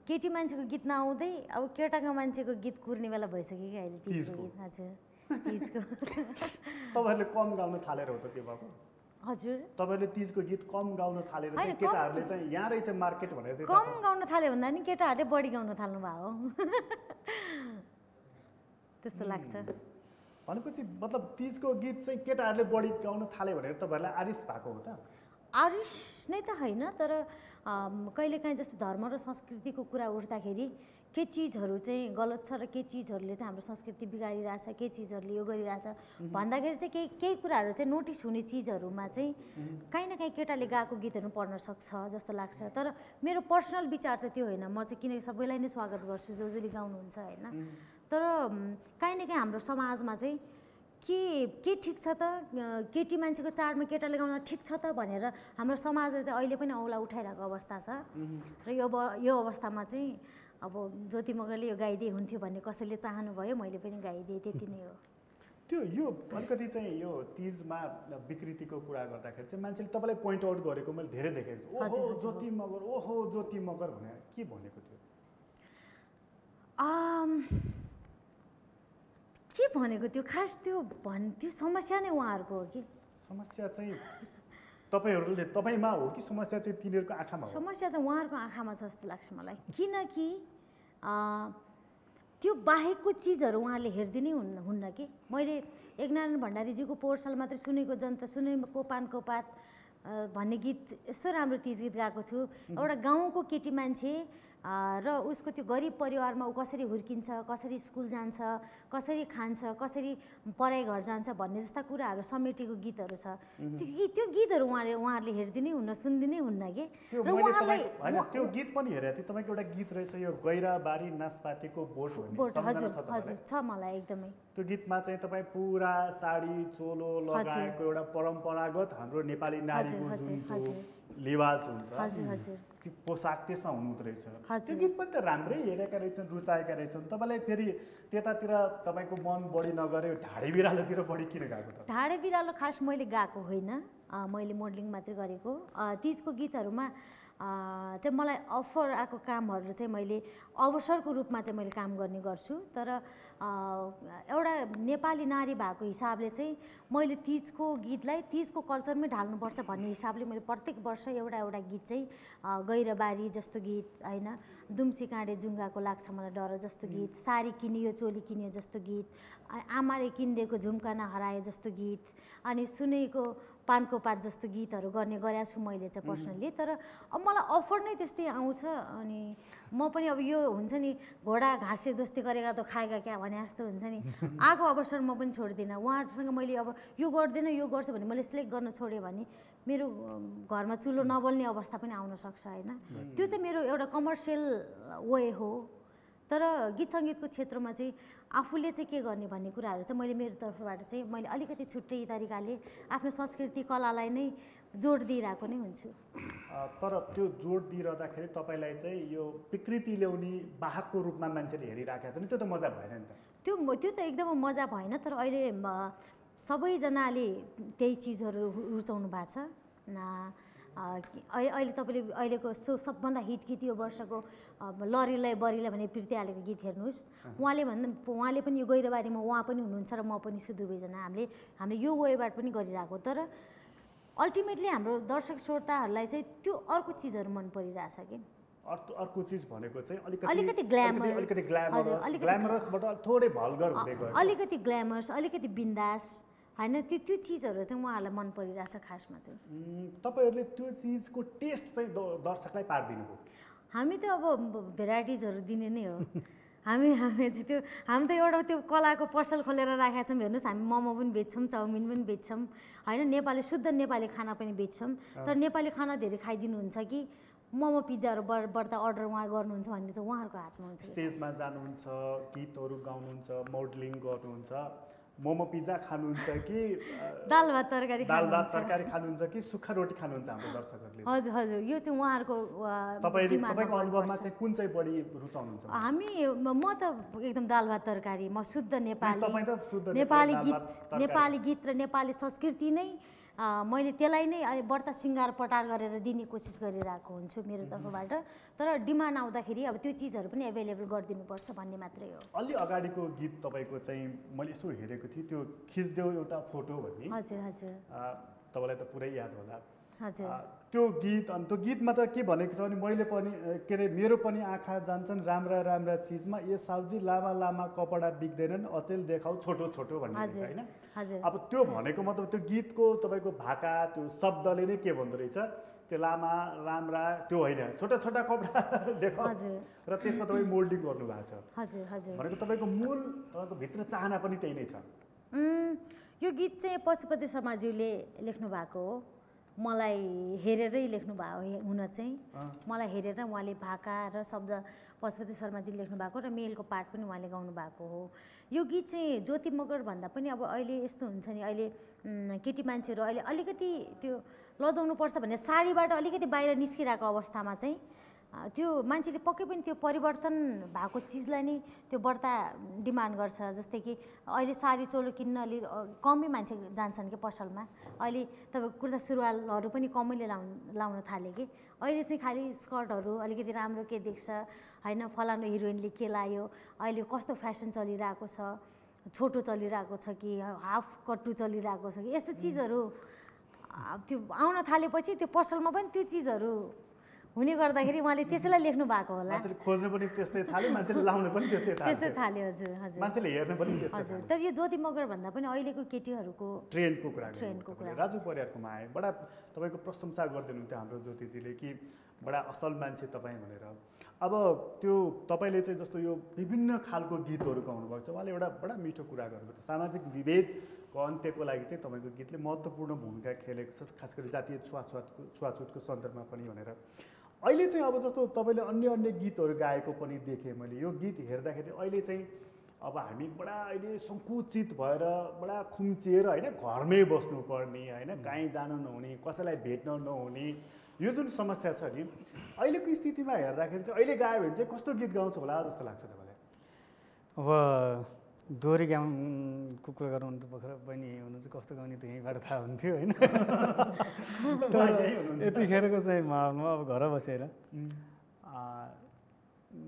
केटी मान्छेको गीत नआउँदै अब केटाको मान्छेको गीत कुर्ने बेला भइसक्यो कि अहिले तिजको गीत। हजुर, तिजको तपाईँहरूले कम गाउन थालेर हो त त्यो बाबु? हजुर, तपाईँहरूले तिजको गीत कम गाउन थालेर चाहिँ केटाहरूले चाहिँ यहाँ रहेछ मार्केट भनेर कम गाउन थाल्यो भन्दा नि केटाहरूले बढी गाउन थाल्नु भयो त्यस्तो लाग्छ। भनेपछि मतलब तिजको गीत चाहिँ केटाहरूले बढी गाउन थाल्यो भनेर तपाईँहरूलाई आरिस भएको हो त? आरिस नै त होइन, तर कहिलेकाहीँ जस्तो धर्म र संस्कृतिको कुरा उठ्दाखेरि के चिजहरू चाहिँ गलत छ र के चिजहरूले चाहिँ हाम्रो संस्कृति बिगारिरहेछ, के चिजहरूले यो गरिरहेछ भन्दाखेरि चाहिँ केही कुराहरू चाहिँ नोटिस हुने चिजहरूमा चाहिँ काहीँ न काहीँ केटाले गाएको गीतहरू पढ्न सक्छ जस्तो लाग्छ। तर मेरो पर्सनल विचार चाहिँ त्यो होइन, म चाहिँ किनकि सबैलाई नै स्वागत गर्छु जसले गाउनुहुन्छ होइन, तर काहीँ न काहीँ हाम्रो समाजमा चाहिँ के ठिक छ त, केटी मान्छेको चाडमा केटाले गाउन ठिक छ त भनेर हाम्रो समाजले चाहिँ अहिले पनि औला उठाइरहेको अवस्था छ। र यो अवस्थामा चाहिँ अब ज्योति मगरले यो गाइदिए हुन्थ्यो भन्ने कसैले चाहनुभयो, मैले पनि गाइदिएँ, त्यति नै हो। त्यो यो अलिकति चाहिँ यो तिजमा विकृतिको कुरा गर्दाखेरि चाहिँ मान्छेले तपाईँलाई पोइन्ट आउट गरेको मैले धेरै देखेको छु, ओहो ज्योति मगर, ओहो ज्योति मगर भनेर के भनेको थियो? के भनेको त्यो खास त्यो समस्या नै उहाँहरूको हो कि? समस्या चाहिँ तपाईँमा हो कि समस्या चाहिँ तिनीहरूको आँखामा हो? समस्या चाहिँ उहाँहरूको आँखामा छ जस्तो लाग्छ मलाई, किनकि त्यो बाहेकको चिजहरू उहाँहरूले हेरिदिनै हुन्न कि। मैले एकनारायण भण्डारीजीको पोहोर साल मात्रै सुनेको जनता सुनेको पानको पात भन्ने गीत यस्तो राम्रो तिज गीत गाएको छु। एउटा गाउँको केटी मान्छे र उसको त्यो गरिब परिवारमा ऊ कसरी हुर्किन्छ, कसरी स्कुल जान्छ, कसरी खान्छ, कसरी पढाइ घर जान्छ भन्ने जस्ता कुराहरू समेटेको गीतहरू छ। त्यो गीतहरू उहाँहरूले हेरिदिनै हुन्न, सुनिदिनै हुन्न कि। र उहाँलाई त्यो गीत पनि हेरेको थिएँ, तपाईँको एउटा गीत रहेछ यो गैराबारी नासपातीको बोट भन्ने, हजुर हजुर छ मलाई एकदमै। त्यो गीतमा चाहिँ तपाईँ पुरा साडी चोलो लगाएको एउटा परम्परागत हाम्रो नेपाली नारीको जुन त्यो लिवाज हुन्छ, त्यो पोसाक त्यसमा हुनुहुँदो रहेछ। त्यो गीत पनि त राम्रै हेरेका रहेछन्, रुचाएका रहेछन्। तपाईँलाई फेरि त्यतातिर तपाईँको मन बढी नगर्यो, ढाडे बिरालोतिर बढी किन गएको त? ढाडे बिरालो खास मैले गाएको होइन, मैले मोडलिङ मात्रै गरेको। तिजको गीतहरूमा चाहिँ मलाई अफर आएको कामहरू चाहिँ मैले अवसरको रूपमा चाहिँ मैले काम गर्ने गर्छु। तर एउटा नेपाली नारी भएको हिसाबले चाहिँ मैले तिजको गीतलाई तिजको कल्चरमै ढाल्नुपर्छ भन्ने हिसाबले मैले प्रत्येक वर्ष एउटा गीत चाहिँ गैरबारी जस्तो गीत होइन, दुम्सी काँडे जुङ्गाको लाग्छ मलाई डर जस्तो गीत, सारी किनियो चोली किनियो जस्तो गीत, आमाले किनिदिएको झुम्का नहराए जस्तो गीत, अनि सुनेको पानको पात जस्तो गीतहरू गरेको छु मैले चाहिँ पर्सनली। तर अब मलाई अफर नै त्यस्तै आउँछ, अनि म पनि अब यो हुन्छ नि घोडा घाँसे दोस्ती गरेका त खाएका क्या भने जस्तो हुन्छ नि, आएको अवसर म पनि छोड्दिनँ। उहाँहरूसँग मैले अब यो गर्दिनँ यो गर्छु भने मैले सिलेक्ट गर्न छोडेँ भने मेरो घरमा चुलो नबल्ने अवस्था पनि आउन सक्छ होइन। त्यो चाहिँ मेरो एउटा कमर्सियल वे हो। तर गीत सङ्गीतको क्षेत्रमा चाहिँ आफूले चाहिँ के गर्ने भन्ने कुराहरू चाहिँ मैले मेरो तर्फबाट चाहिँ मैले अलिकति छुट्टै तरिकाले आफ्नो संस्कृति कलालाई नै जोड दिइरहेको नै हुन्छु। तर त्यो जोड दिइरहँदाखेरि तपाईँलाई चाहिँ यो विकृति ल्याउने वाहकको रूपमा मान्छेले हेरिराखेको छ नि, त्यो त मजा भएन नि त। त्यो त एकदमै मजा भएन। तर अहिले सबैजनाले त्यही चिजहरू रुचाउनु भएको छ। अहिले तपाईँले अहिलेको सबभन्दा हिट गीत यो वर्षको लरीलाई बरीलाई भने प्रीति आलेको गीत हेर्नुहोस्। उहाँले पनि यो गैरबारीमा उहाँ पनि हुनुहुन्छ र म पनि छु, दुवैजना हामीले यो वेबाट पनि गरिरहेको। तर अल्टिमेटली हाम्रो दर्शक श्रोताहरूलाई चाहिँ त्यो अर्को चिजहरू मन परिरहेछ कि। अर्को चिज भनेको चाहिँ अलिकति ग्ल्यामरसबाट थोरै भल्गर हुँदै गयो, अलिकति ग्ल्यामरस, अलिकति बिन्दास होइन। त्यो चिजहरू चाहिँ उहाँहरूलाई मन परिरहेछ खासमा चाहिँ। तपाईँहरूले त्यो चिजको टेस्ट चाहिँ दर्शकलाई पारिदिनु भयो। हामी त अब भेराइटिजहरू दिने नै हो। हामी त एउटा त्यो कलाको पसल खोलेर राखेका छौँ। हेर्नुहोस्, हामी मोमो पनि बेच्छौँ, चाउमिन पनि बेच्छौँ होइन, नेपाली शुद्ध नेपाली खाना पनि बेच्छौँ। तर नेपाली खाना धेरै खाइदिनुहुन्छ कि मोमो पिज्जाहरू बढ्दा अर्डर उहाँ गर्नुहुन्छ भन्ने चाहिँ उहाँहरूको हातमा हुन्छ। स्टेजमा जानुहुन्छ, गीतहरू गाउनुहुन्छ, मोडलिङ गर्नुहुन्छ, मोमो पिज्जा खानुहुन्छ कि दाल भात तरकारी खानुहुन्छ कि सुक्खा रोटी खानुहुन्छ हाम्रो दर्शकहरूले? हजुर हजुर, यो चाहिँ उहाँहरूको तपाईँको अनुभवमा चाहिँ कुन चाहिँ बढी रुचाउनुहुन्छ? म त एकदम दाल भात तरकारी, म शुद्ध नेपाली गीत र नेपाली संस्कृति नै मैले त्यसलाई नै बढ्ता सिँगार पटार गरेर दिने कोसिस गरिरहेको हुन्छु मेरो तर्फबाट। तर डिमान्ड आउँदाखेरि अब त्यो चिजहरू पनि एभाइलेबल गरिदिनुपर्छ भन्ने मात्रै हो। अलि अगाडिको गीत तपाईँको चाहिँ मैले यसो हेरेको थिएँ, त्यो खिच्देऊ एउटा फोटो भन्ने। हजुर हजुर, तपाईँलाई त पुरै याद होला। हजुर, त्यो गीत अनि त्यो गीतमा त के भनेको छ भने मैले पनि के अरे मेरो पनि आँखा जान्छन् राम्रा राम्रा चिजमा, ए साउजी लामा लामा कपडा बिग्दैनन्, अचेल देखाउ छोटो छोटो भन्ने होइन। अब त्यो भनेको मतलब त्यो गीतको तपाईँको भाका त्यो शब्दले नै के भन्दो रहेछ, त्यो लामा राम्रा त्यो होइन, छोटा छोटा कपडा देखाउ र त्यसमा तपाईँ मोल्डिङ गर्नुभएको छ। हजुर हजुर, भनेको तपाईँको मूल तपाईँको भित्र चाहना पनि त्यही नै छ। यो गीत चाहिँ पशुपति शर्माज्यूले लेख्नु भएको हो। मलाई हेरेरै लेख्नु भएको हुन चाहिँ मलाई हेरेर उहाँले भाका र शब्द पशुपति शर्माजीले लेख्नु भएको र मेलको पार्ट पनि उहाँले गाउनु भएको हो। यो गीत चाहिँ ज्योति मगर भन्दा पनि अब अहिले यस्तो हुन्छ नि, अहिले केटी मान्छेहरू अहिले अलिकति त्यो लजाउनुपर्छ भन्ने साडीबाट अलिकति बाहिर निस्किरहेको अवस्थामा चाहिँ त्यो मान्छेले पक्कै पनि त्यो परिवर्तन भएको चिजलाई नै त्यो बढ्ता डिमान्ड गर्छ। जस्तै कि अहिले साडी चोलो किन्न अलि कमै मान्छे जान्छन् कि पसलमा। अहिले तपाईँको कुर्ता सुरुवालहरू पनि कमैले लाउन थाले कि। अहिले चाहिँ खालि स्कर्टहरू अलिकति राम्रो के देख्छ होइन, फलानु हिरोइनले के लायो, अहिले कस्तो फेसन चलिरहेको छ, छोटो चलिरहेको छ कि हाफ कट्टु चलिरहेको छ कि, यस्तो चिजहरू त्यो आउन थालेपछि त्यो पसलमा पनि त्यो चिजहरू हुने गर्दाखेरि उहाँले त्यसैलाई लेख्नु भएको होला। मान्छेले खोज्न पनि त्यस्तै थाल्यो, मान्छेले लाउन पनि त्यस्तै थाल्यो। हजुर हजुर, मान्छेले हेर्न पनि त्यस्तै। हजुर, तर यो ज्योति मगर भन्दा पनि अहिलेको केटीहरूको ट्रेन्डको कुरा राजु परियारकोमा आए बडा तपाईँको प्रशंसा गरिदिनुहुन्थ्यो हाम्रो ज्योतिजीले कि बडा असल मान्छे तपाईँ भनेर। अब त्यो तपाईँले चाहिँ जस्तो यो विभिन्न खालको गीतहरू गाउनुभएको छ, उहाँले एउटा बडा मिठो कुरा गर्नुभएको छ, सामाजिक विभेदको अन्त्यको लागि चाहिँ तपाईँको गीतले महत्त्वपूर्ण भूमिका खेलेको छ, खास गरी जातीय छुवाछुतको सन्दर्भमा पनि भनेर। अहिले चाहिँ अब जस्तो तपाईँले अन्य गीतहरू गाएको पनि देखेँ मैले। यो गीत हेर्दाखेरि अहिले चाहिँ अब हामी बडा अहिले सङ्कुचित भएर बडा खुम्चिएर होइन, घरमै बस्नुपर्ने होइन, कहीँ जानु नहुने, कसैलाई भेट्न नहुने, यो जुन समस्या छ नि अहिलेको स्थितिमा हेर्दाखेरि चाहिँ अहिले गायो भने चाहिँ कस्तो गीत गाउँछ होला जस्तो लाग्छ तपाईँलाई? अब दोहोरी गाउनको कुरा गर्नु त भर्खर बहिनी हुनुहुन्छ, कस्तो गाउने त यहीँबाट थाहा हुन्थ्यो होइन। यतिखेरको चाहिँ म अब घर बसेर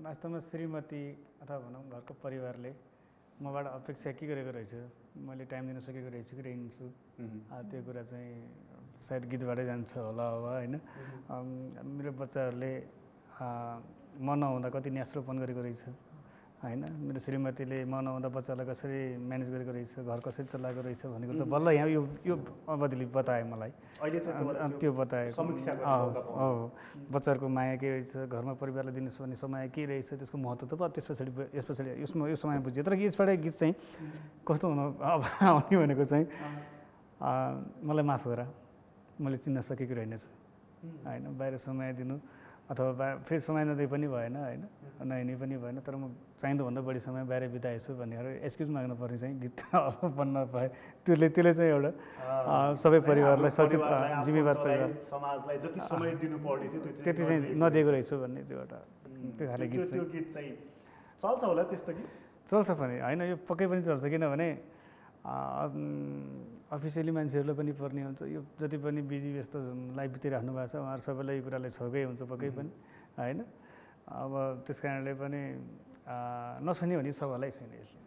वास्तवमा श्रीमती अथवा भनौँ घरको परिवारले मबाट अपेक्षा के गरेको रहेछ, मैले टाइम दिन सकेको रहेछु कि रहन्छु, त्यो कुरा चाहिँ सायद गीतबाटै जान्छ होला अब होइन। मेरो बच्चाहरूले म नहुँदा कति न्यास्रोपन गरेको रहेछ होइन, मेरो श्रीमतीले म नहुँदा बच्चालाई कसरी म्यानेज गरेको रहेछ, घर कसरी चलाएको रहेछ भनेको त बल्ल यहाँ यो अवधिले बतायो मलाई, त्यो बतायो। बच्चाहरूको माया के रहेछ, घरमा परिवारलाई दिनुपर्ने समय के रहेछ, त्यसको महत्त्व त त्यस पछाडि यो समय बुझ्यो। तर यसबाट गीत चाहिँ कस्तो हुनु अब आउने भनेको चाहिँ मलाई माफ गर, मैले चिन्न सकेको रहेनछु होइन, बाहिर समय दिनु अथवा फेरि समय नदिए पनि भएन होइन, नहिँडी पनि भएन, तर म चाहिँदोभन्दा बढी समय बाहिर बिताएछु भनेर एक्सक्युज माग्नु पर्ने चाहिँ गीत बन्न पाएँ। त्यसले चाहिँ एउटा सबै परिवारलाई सचेत जिम्मेवार परिवार समाजलाई जति समय दिनु पर्ने थियो त्यति चाहिँ नदिएको रहेछु भन्ने त्यो एउटा त्यो खाले गीत त्यो गीत चाहिँ चल्छ होला त्यस्तो गीत? चल्छ पनि होइन, यो पक्कै पनि चल्छ, किनभने अफिसियली मान्छेहरूलाई पनि पर्ने हुन्छ, यो जति पनि बिजी व्यस्त लाइफ बिताइराख्नु भएको छ उहाँहरू सबैलाई यो कुरालाई छोकै हुन्छ पक्कै पनि होइन। अब त्यस कारणले पनि नसुन्यो भने सबैलाई छैन यसले।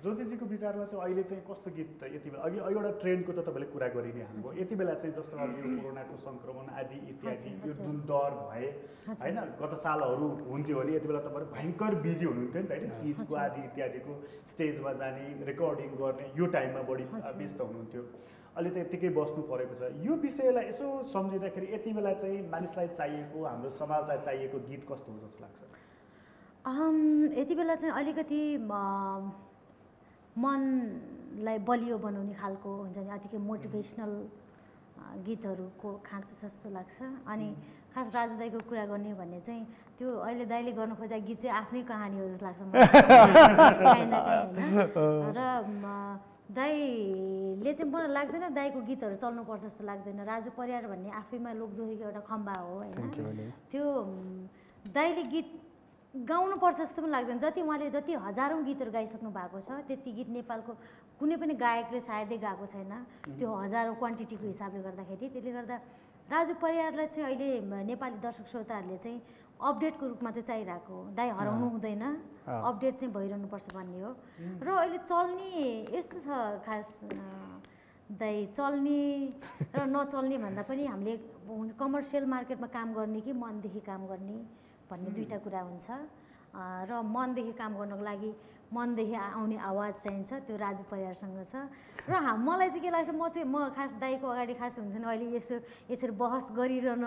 ज्योतिजीको विचारमा चाहिँ अहिले चाहिँ कस्तो गीत यति बेला अघि एउटा ट्रेन्डको त तपाईँले कुरा गरि नै हाल्नुभयो, यति बेला चाहिँ जस्तो अब यो कोरोनाको सङ्क्रमण आदि इत्यादि यो जुन दर भए होइन, गत सालहरू हुन्थ्यो भने यति बेला तपाईँहरू भयङ्कर बिजी हुनुहुन्थ्यो नि त होइन, तिजको आदि इत्यादिको स्टेजमा जाने रेकर्डिङ गर्ने यो टाइममा बढी व्यस्त हुनुहुन्थ्यो, अहिले त यत्तिकै बस्नु परेको छ। यो विषयलाई यसो सम्झिँदाखेरि यति बेला चाहिँ मानिसलाई चाहिएको, हाम्रो समाजलाई चाहिएको गीत कस्तो हो जस्तो लाग्छ? यति बेला चाहिँ अलिकति मनलाई बलियो बनाउने खालको हुन्छ नि, अतिकै मोटिभेसनल गीतहरूको खाँचो जस्तो लाग्छ। अनि खास राजु दाईको कुरा गर्ने भने चाहिँ त्यो अहिले दाईले गर्नु खोजेको गीत चाहिँ आफ्नै कहानी हो जस्तो लाग्छ मलाई काहीँ न काहीँ होइन। र दाईले चाहिँ मलाई लाग्दैन दाईको गीतहरू चल्नुपर्छ जस्तो लाग्दैन। राजु परियार भन्ने आफैमा लोकदोहोरीको एउटा खम्बा हो होइन, त्यो दाईले गीत गाउनुपर्छ जस्तो पनि लाग्दैन। जति हजारौँ गीतहरू गाइसक्नु भएको छ त्यति गीत नेपालको कुनै पनि गायकले सायदै गाएको छैन त्यो हजारौँ क्वान्टिटीको हिसाबले गर्दाखेरि। त्यसले गर्दा राजु परियारलाई चाहिँ अहिले नेपाली दर्शक श्रोताहरूले चाहिँ अपडेटको रूपमा चाहिँ चाहिरहेको, दाई हराउनु हुँदैन, अपडेट चाहिँ भइरहनुपर्छ भन्ने हो। र अहिले चल्ने यस्तो छ खास दाई, चल्ने र नचल्ने भन्दा पनि हामीले कमर्सियल मार्केटमा काम गर्ने कि मनदेखि काम गर्ने भन्ने दुईवटा कुरा हुन्छ। र मनदेखि काम गर्नको लागि मनदेखि आउने आवाज चाहिन्छ, त्यो राजु परियारसँग छ। र मलाई चाहिँ के लाग्छ, म खास दाईको अगाडि खास हुन्छ नि अहिले यसरी बहस गरिरहन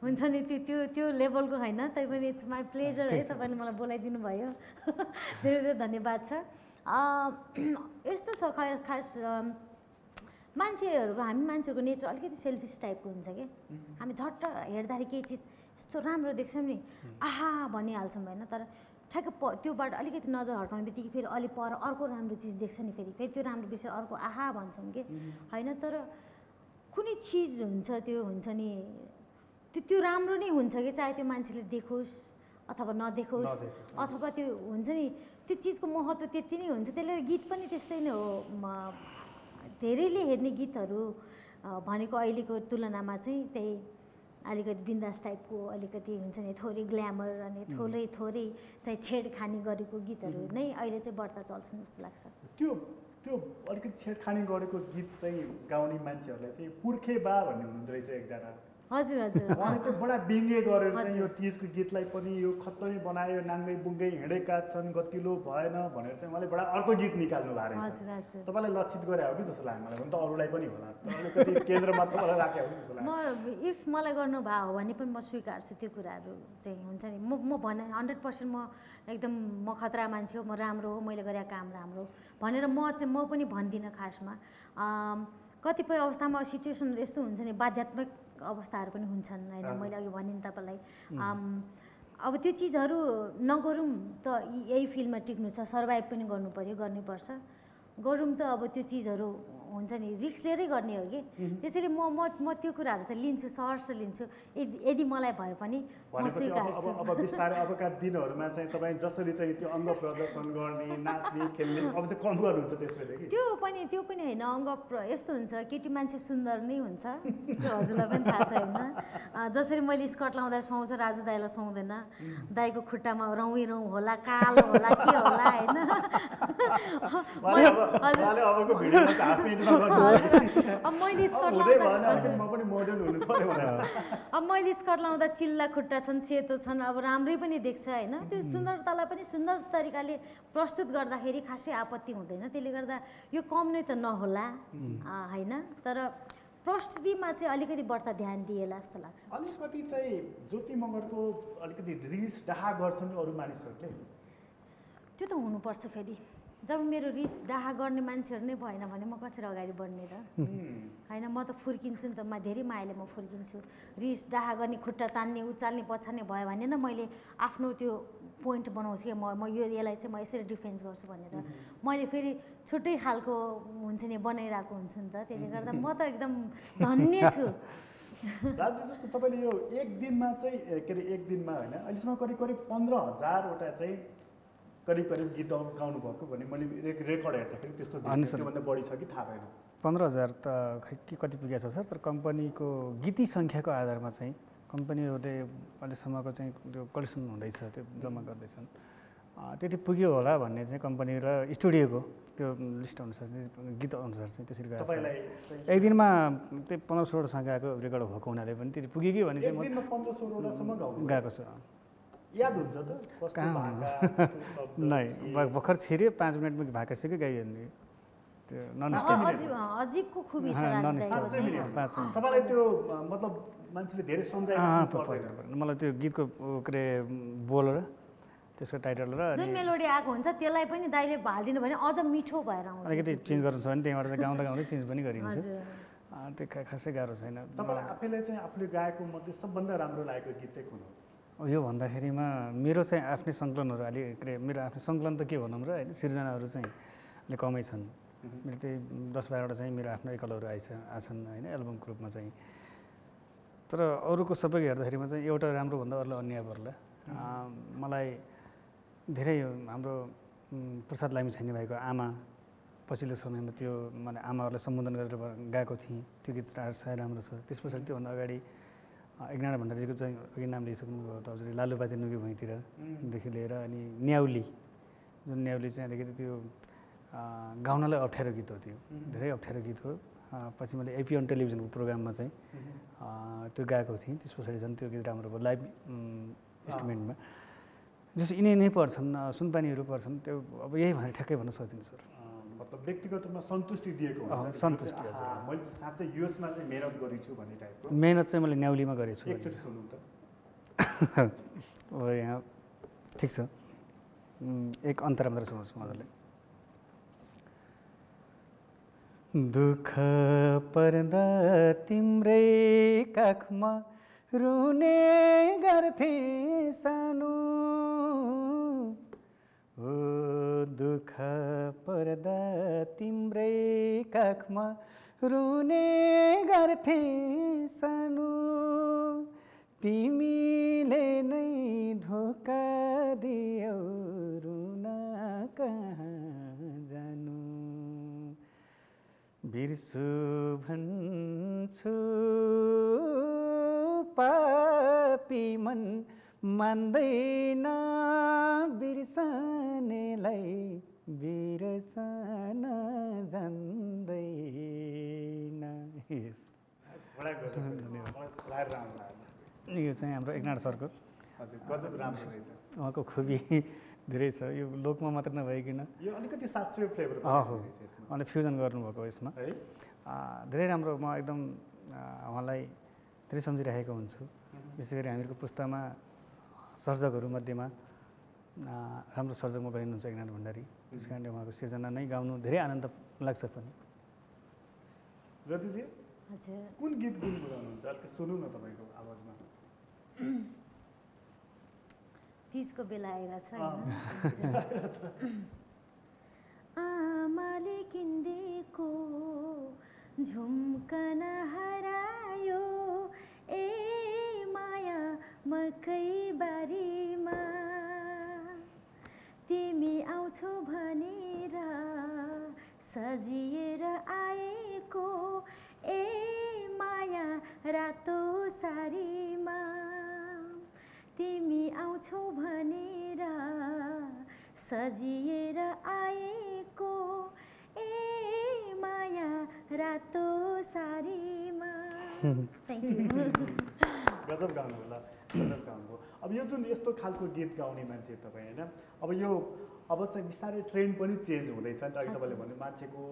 हुन्छ नि त्यो लेभलको होइन, तैपनि इट्स माई प्लेजर है तपाईँले मलाई बोलाइदिनु भयो धेरै धेरै धन्यवाद छ। यस्तो छ खास हामी मान्छेहरूको नेचर अलिकति सेल्फिस टाइपको हुन्छ कि, हामी झट्ट हेर्दाखेरि केही चिज यस्तो राम्रो देख्छौँ नि आहा भनिहाल्छौँ होइन, तर ठ्याक्क त्योबाट अलिकति नजर हटाउने बित्तिकै फेरि अलि पर अर्को राम्रो चिज देख्छ नि, फेरि त्यो राम्रो बिर्सेर अर्को आहा भन्छौँ कि होइन। तर कुनै चिज हुन्छ त्यो हुन्छ नि त्यो राम्रो नै हुन्छ कि, चाहे त्यो मान्छेले देखोस् अथवा नदेखोस् अथवा त्यो हुन्छ नि त्यो चिजको महत्त्व त्यति नै हुन्छ। त्यसले गीत पनि त्यस्तै नै हो। धेरैले हेर्ने गीतहरू भनेको अहिलेको तुलनामा चाहिँ त्यही अलिकति बिन्दास टाइपको अलिकति हुन्छ नि थोरै ग्ल्यामर अनि थोरै चाहिँ छेडखानी गरेको गीतहरू नै अहिले चाहिँ बढ्ता चल्छन् जस्तो लाग्छ। त्यो अलिकति छेडखानी गरेको गीत चाहिँ गाउने मान्छेहरूलाई चाहिँ पुर्खे बा भन्ने हुनुहुँदो रहेछ एकजना। हजुर हजुर, उहाँले चाहिँ बडा व्यङ्ग्य गरेर चाहिँ यो तिजको गीतलाई पनि यो खत्तमै बनायो, नाङ्गै बुङ्गै हिँडेका छन् गतिलो भएन भनेर चाहिँ उहाँले बडा अर्को गीत निकाल्नु भएको रहेछ। तपाईँलाई लक्षित गरे हो कि जस्तो लाग्यो मलाई, त अरूलाई पनि होला, अलिकति केन्द्रमा तपाईँलाई राख्यो कि जस्तो लाग्यो। इफ मलाई गर्नु भयो भने पनि म स्वीकार्छु त्यो कुराहरू चाहिँ हुन्छ नि। म भने 100% म एकदम म खतरा मान्छे हो, म राम्रो हो, मैले गरेको काम राम्रो भनेर म पनि भन्दिनँ। खासमा कतिपय अवस्थामा सिचुएसन यस्तो हुन्छ नि, बाध्यात्मक अवस्थाहरू पनि हुन्छन् होइन। मैले अघि भने नि तपाईँलाई अब त्यो चिजहरू नगरौँ त यही फिल्डमा टिक्नु छ, सर्भाइभ पनि गर्नु पऱ्यो, गर्नुपर्छ। गरौँ त अब त्यो चिजहरू हुन्छ नि रिस्क लिएरै गर्ने हो कि। त्यसरी म त्यो कुराहरू चाहिँ लिन्छु, सहर्ष लिन्छु। यदि मलाई भए पनि म स्वीकार्छु। अब बिस्तारै अबका दिनहरूमा चाहिँ तपाईँ जसरी चाहिँ त्यो अङ्ग प्रदर्शन गर्ने, नाच्ने, खेल्ने अब चाहिँ कम गर्नुहुन्छ त्यसपछि? त्यो पनि होइन, यस्तो हुन्छ केटी मान्छे सुन्दर नै हुन्छ, त्यो हजुरलाई पनि थाहा छ होइन। जसरी मैले स्कर्ट लाउँदा सुहाउँछ, राजु दाईलाई सुहाउँदैन। दाईको खुट्टामा रौँ होला, कालो होला, के होला होइन। अब मैले स्कर्ट लाउँदा चिल्ला खुट्टा छन्, सेतो छन्, अब राम्रै पनि देख्छ होइन। त्यो सुन्दरतालाई पनि सुन्दर तरिकाले प्रस्तुत गर्दाखेरि खासै आपत्ति हुँदैन। त्यसले गर्दा यो कम नै त नहोला होइन, तर प्रस्तुतिमा चाहिँ अलिकति बढ्ता ध्यान दिएला जस्तो लाग्छ। अलिकति चाहिँ ज्योति मगरको अलिकति रिस डाहा गर्छन् अरू मानिसहरूले, त्यो त हुनुपर्छ फेरि जब मेरो रिस डाहा गर्ने मान्छेहरू नै भएन भने म कसरी अगाडि बढ्ने र होइन म त फुर्किन्छु नि त धेरै मायाले म फुर्किन्छु रिस डाहा गर्ने खुट्टा तान्ने उचाल्ने पछार्ने भयो भने न मैले आफ्नो त्यो पोइन्ट बनाउँछु कि म यसलाई चाहिँ म यसरी डिफेन्स गर्छु भनेर मैले फेरि छुट्टै खालको हुन्छ नि बनाइरहेको हुन्छु नि त त्यसले गर्दा म त एकदम धन्य छु राजु जस्तो तपाईँले यो एक दिनमा चाहिँ के अरे एक दिनमा होइन अहिलेसम्म करिब करिब 15,000वटा चाहिँ करिब गीत गाउनु भएको भने मैले रेकर्ड हेर्दाखेरि त्यस्तो त्योभन्दा बढी छ कि थाहा भएन 15,000 त खै के कति पुगेको छ सर तर कम्पनीको गीती सङ्ख्याको आधारमा चाहिँ कम्पनीहरूले अहिलेसम्मको चाहिँ त्यो कलेक्सन हुँदैछ त्यो जम्मा गर्दैछन् त्यति पुग्यो होला भन्ने चाहिँ कम्पनी र स्टुडियोको त्यो लिस्ट अनुसार चाहिँ गीत अनुसार चाहिँ त्यसरी गएको छ एक दिनमा त्यही 15-16 सङ्ख्याको रेकर्ड भएको हुनाले पनि त्यति पुग्यो कि भने चाहिँ एक दिनमा 15-16 गएको छ याद हुन्छ त कस्तो भाका नै भर्खर छिर्यो 5 मिनटमा भाका सिकै गाइयो नि त्यो नन अजिबको खुबी छ तपाईलाई त्यो मतलब मान्छेले धेरै सम्झाइदिनु पर्दैन मलाई त्यो गीतको के अरे बोल र त्यसको टाइटल र जुन मेलोडी आएको हुन्छ त्यसलाई पनि दाइले हालिदिनु भने अझ मिठो भएर आउँछ अलिकति चेन्ज गर्नु छ भने त्यहाँबाट चाहिँ गाउँदा गाउँदै चेन्ज पनि गरिन्छ त्यो खासै गाह्रो छैन तपाईँलाई आफैलाई चाहिँ आफूले गाएको मध्ये सबभन्दा राम्रो लागेको गीत चाहिँ कुन हो यो भन्दाखेरिमा मेरो चाहिँ आफ्नै सङ्कलनहरू अलि के अरे मेरो आफ्नै सङ्कलन त के भनौँ र होइन सिर्जनाहरू चाहिँ अलिक कमै छन् मेरो त्यही 10-12वटा चाहिँ मेरो आफ्नो एकलहरू आछन् होइन एल्बमको रूपमा चाहिँ तर अरूको सबै हेर्दाखेरिमा चाहिँ एउटा राम्रो भन्दा अरूलाई अन्याय पर्ला मलाई धेरै हाम्रो प्रसाद लामिछाने भाइको आमा पछिल्लो समयमा त्यो मैले आमाहरूलाई सम्बोधन गरेर गाएको थिएँ त्यो गीत साह्रै राम्रो छ त्यस पछाडि त्योभन्दा अगाडि एकनारायण भण्डारीको चाहिँ अघि नाम लिइसक्नुभयो तपाईँले लालुपाते नुगे भुइँतिरदेखि लिएर अनि न्याउली जुन न्याउली चाहिँ अलिकति त्यो गाउनलाई अप्ठ्यारो गीत हो त्यो धेरै अप्ठ्यारो गीत हो पछि मैले एपी अन टेलिभिजनको प्रोग्राममा चाहिँ त्यो गाएको थिएँ त्यस पछाडि झन् त्यो गीत राम्रो भयो लाइभ इन्स्ट्रुमेन्टमा जस्तो यिनै नै पर्छन् सुनपानीहरू पर्छन् त्यो अब यही भनेर ठ्याक्कै भन्न सक्दिनँ सर मतलब व्यक्तिगत रूपमा सन्तुष्टि दिएको हुन्छ सन्तुष्टि मैले साँच्चै यसमा चाहिँ मेहनत गरेछु भन्ने टाइपको मेहनत चाहिँ मैले न्याउलीमा गरेको छु एकचोटि सुनौँ त अब यहाँ ठिक छ एक अन्तरा मात्र सुनाउँछु मजाले दुःख पर्दा तिम्रै काखमा रुने गर्थे सानो ओ दुःख पर्दा तिम्रै काखमा रुने गर्थे सानो तिमीले नै धोका दियौ रुन कहाँ जानु बिर्सु भन्छु पापी मन मान्दैन बिर्सनेलाई बिर्सन जान्दैन यो चाहिँ हाम्रो एकनाथ सरको उहाँको खुबी धेरै छ यो लोकमा मात्र नभइकन यो अलिकति शास्त्रीय फ्लेभर अनि फ्युजन गर्नुभएको यसमा धेरै राम्रो म एकदम उहाँलाई धेरै सम्झिरहेको हुन्छु विशेष गरी हामीहरूको पुस्तामा सर्जकहरूमध्येमा राम्रो सर्जकमा गइनुहुन्छ एकनाथ भण्डारी त्यस कारणले उहाँको सिर्जना नै गाउनु धेरै आनन्द लाग्छ पनि ज्योतिजी कुन गीत गुनगुनाउनुहुन्छ अलिक सुनौँ न तपाईँको आवाजमा तीजको बेला आइरहेछ आमाले किन्देको झुम्कन हरायो ए माया मकै बारीमा तिमी आउँछौ भनेर सजिएर आएको ए माया रातो सारीमा तिमी आउँछौ भनेर सजिएर आएको ए माया रातो सारीमा थ्याङ्क यू गजब गाउनु होला गजब गाउनु अब यो जुन यस्तो खालको गीत गाउने मान्छे तपाईँ होइन अब चाहिँ बिस्तारै ट्रेन्ड पनि चेन्ज हुँदैछ नि त अघि तपाईँले भन्नु मान्छेको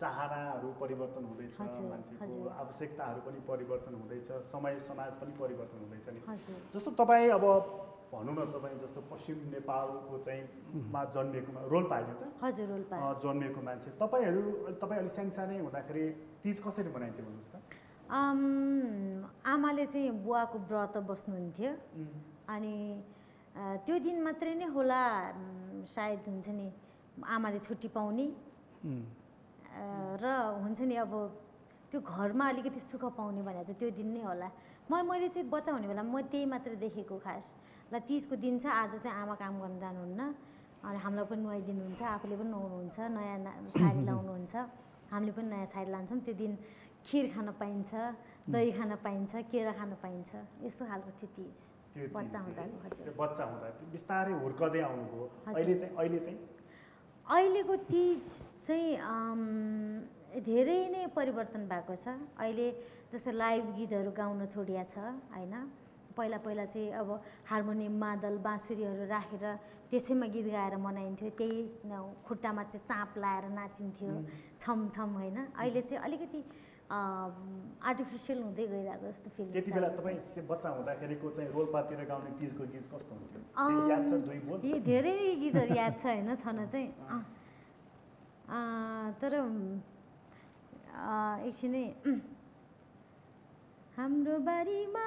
चाहनाहरू परिवर्तन हुँदैछ मान्छेको आवश्यकताहरू पनि परिवर्तन हुँदैछ समय समाज पनि परिवर्तन हुँदैछ नि जस्तो तपाईँ अब भनौँ न तपाईँ जस्तो पश्चिम नेपालको चाहिँ मा जन्मिएको रोल्पा होइन त हजुर रोल्पा जन्मिएको मान्छे तपाईँ अलि सानसानै हुँदाखेरि तीज कसरी मनाइन्थ्यो भन्नुहोस् त? आमाले चाहिँ बुवाको व्रत बस्नुहुन्थ्यो अनि त्यो दिन मात्रै नै होला सायद हुन्छ नि आमाले छुट्टी पाउने र हुन्छ नि अब त्यो घरमा अलिकति सुख पाउने भनेर चाहिँ त्यो दिन नै होला। मैले चाहिँ बच्चा हुने बेला म त्यही मात्र देखेको खास। ल तीजको दिन छ, आज चाहिँ आमा काम गर्न जानुहुन्न अनि हामीलाई पनि नुहाइदिनुहुन्छ, आफूले पनि नुहाउनुहुन्छ, नयाँ साडी लाउनुहुन्छ, हामीले पनि नयाँ साडी लान्छौँ। त्यो दिन खिर खान पाइन्छ, दही खान पाइन्छ, केरा खान पाइन्छ, यस्तो खालको थियो तीज बच्चा हुँदा। हजुर बच्चा हुँदा बिस्तारै हुर्कदै आउनुभयो। अहिलेको तीज चाहिँ धेरै नै परिवर्तन भएको छ। अहिले जस्तै लाइभ गीतहरू गाउन छोडिया छ होइन। पहिला चाहिँ अब हार्मोनियम मादल बाँसुरीहरू राखेर त्यसैमा गीत गाएर मनाइन्थ्यो, त्यही खुट्टामा चाहिँ चाप लाएर नाचिन्थ्यो छमछम होइन। अहिले चाहिँ अलिकति आर्टिफिसियल हुँदै गइरहेको जस्तो फिल। त्यति बेला तपाईँ बच्चा हुँदाखेरिको चाहिँ रोल्पातिर गाउने तीजको गीत कस्तो हुन्थ्यो? याद छ दुई बोल? धेरै गीतहरू याद छ होइन, छन चाहिँ तर एकछिनै हाम्रो बारीमा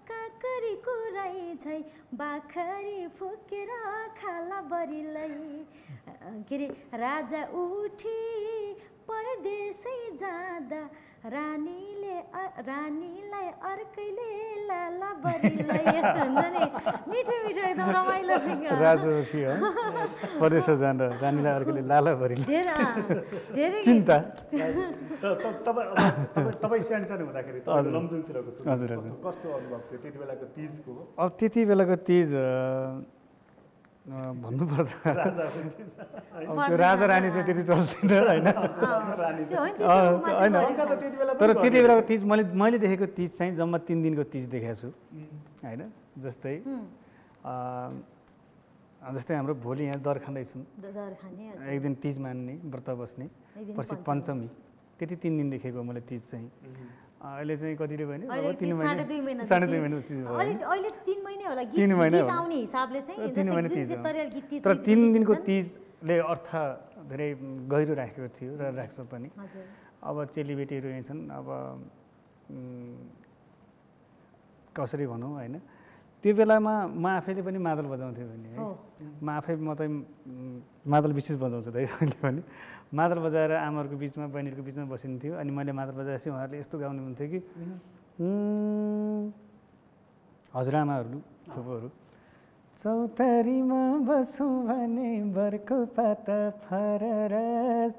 काकरीको राई छै, बाखरी फुकेर खाला बरिलाई, के अरे राजा उठी परदेशै जाँदा रानीलाई अर्कैले लाला बरिलाई। यस्तो हुन्छ नि, मिठो मिठो एकदम रमाइलो राजा उठी हो परदेश जाँदा रानीलाई अर्कैले लाला बरिलाई, धेरै चिन्ता। तपाईँ सानो हुँदाखेरि लमजुङतिरको कस्तो अनुभव थियो त्यति बेलाको तीजको? अब त्यति बेलाको तीज भन्नुपर्दा अब त्यो राजा रानी चाहिँ त्यति चल्दैन होइन। तर त्यति बेलाको तीज मैले देखेको तीज चाहिँ जम्मा 3 दिनको तीज देखेको छु होइन। जस्तै हाम्रो भोलि यहाँ दर खाँदैछौँ, एक दिन तीज मान्ने व्रत बस्ने, पछि पञ्चमी, त्यति 3 दिन देखेको मैले तीज चाहिँ। अहिले चाहिँ कतिले भने अब 3 महिना 2.5 महिना तीज भयो। अहिले 3 महिना होला, 3 महिना आउने हिसाबले चाहिँ 3 महिना तीज हो। तर 3 दिनको तीजले अर्थ धेरै गहिरो राखेको थियो र राख्छ पनि। अब चेलीबेटीहरू यहाँ छन्, अब कसरी भनौँ होइन, त्यो बेलामा म आफैले पनि मादल बजाउँथेँ भने है, म चाहिँ मादल विशेष बजाउँछु त अहिले पनि। मादल बजाएर आमाहरूको बिचमा बहिनीहरूको बिचमा बसिन्थ्यो अनि मैले मादल बजाएपछि उहाँहरूले यस्तो गाउनु हुन्थ्यो कि हजुरआमाहरू फुपूहरू, चौतारीमा बसौँ भने बरको पाता फरर,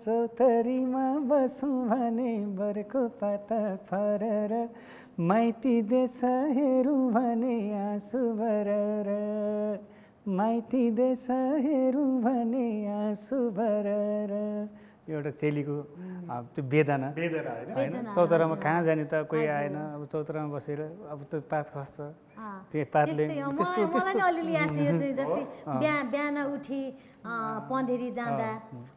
चौतारीमा बसौँ भने बरको पाता फरर, माइती देश हेरौँ भने आँसु भरर, माइती देश हेरौँ भने आँसु भरर। एउटा चेलीको त्यो बेदना होइन। चौतारामा कहाँ जाने त, कोही आएन, अब चौतारामा बसेर अब त्यो पात खस्छ, त्यो पातले बिहान उठी पँधेरी जाँदा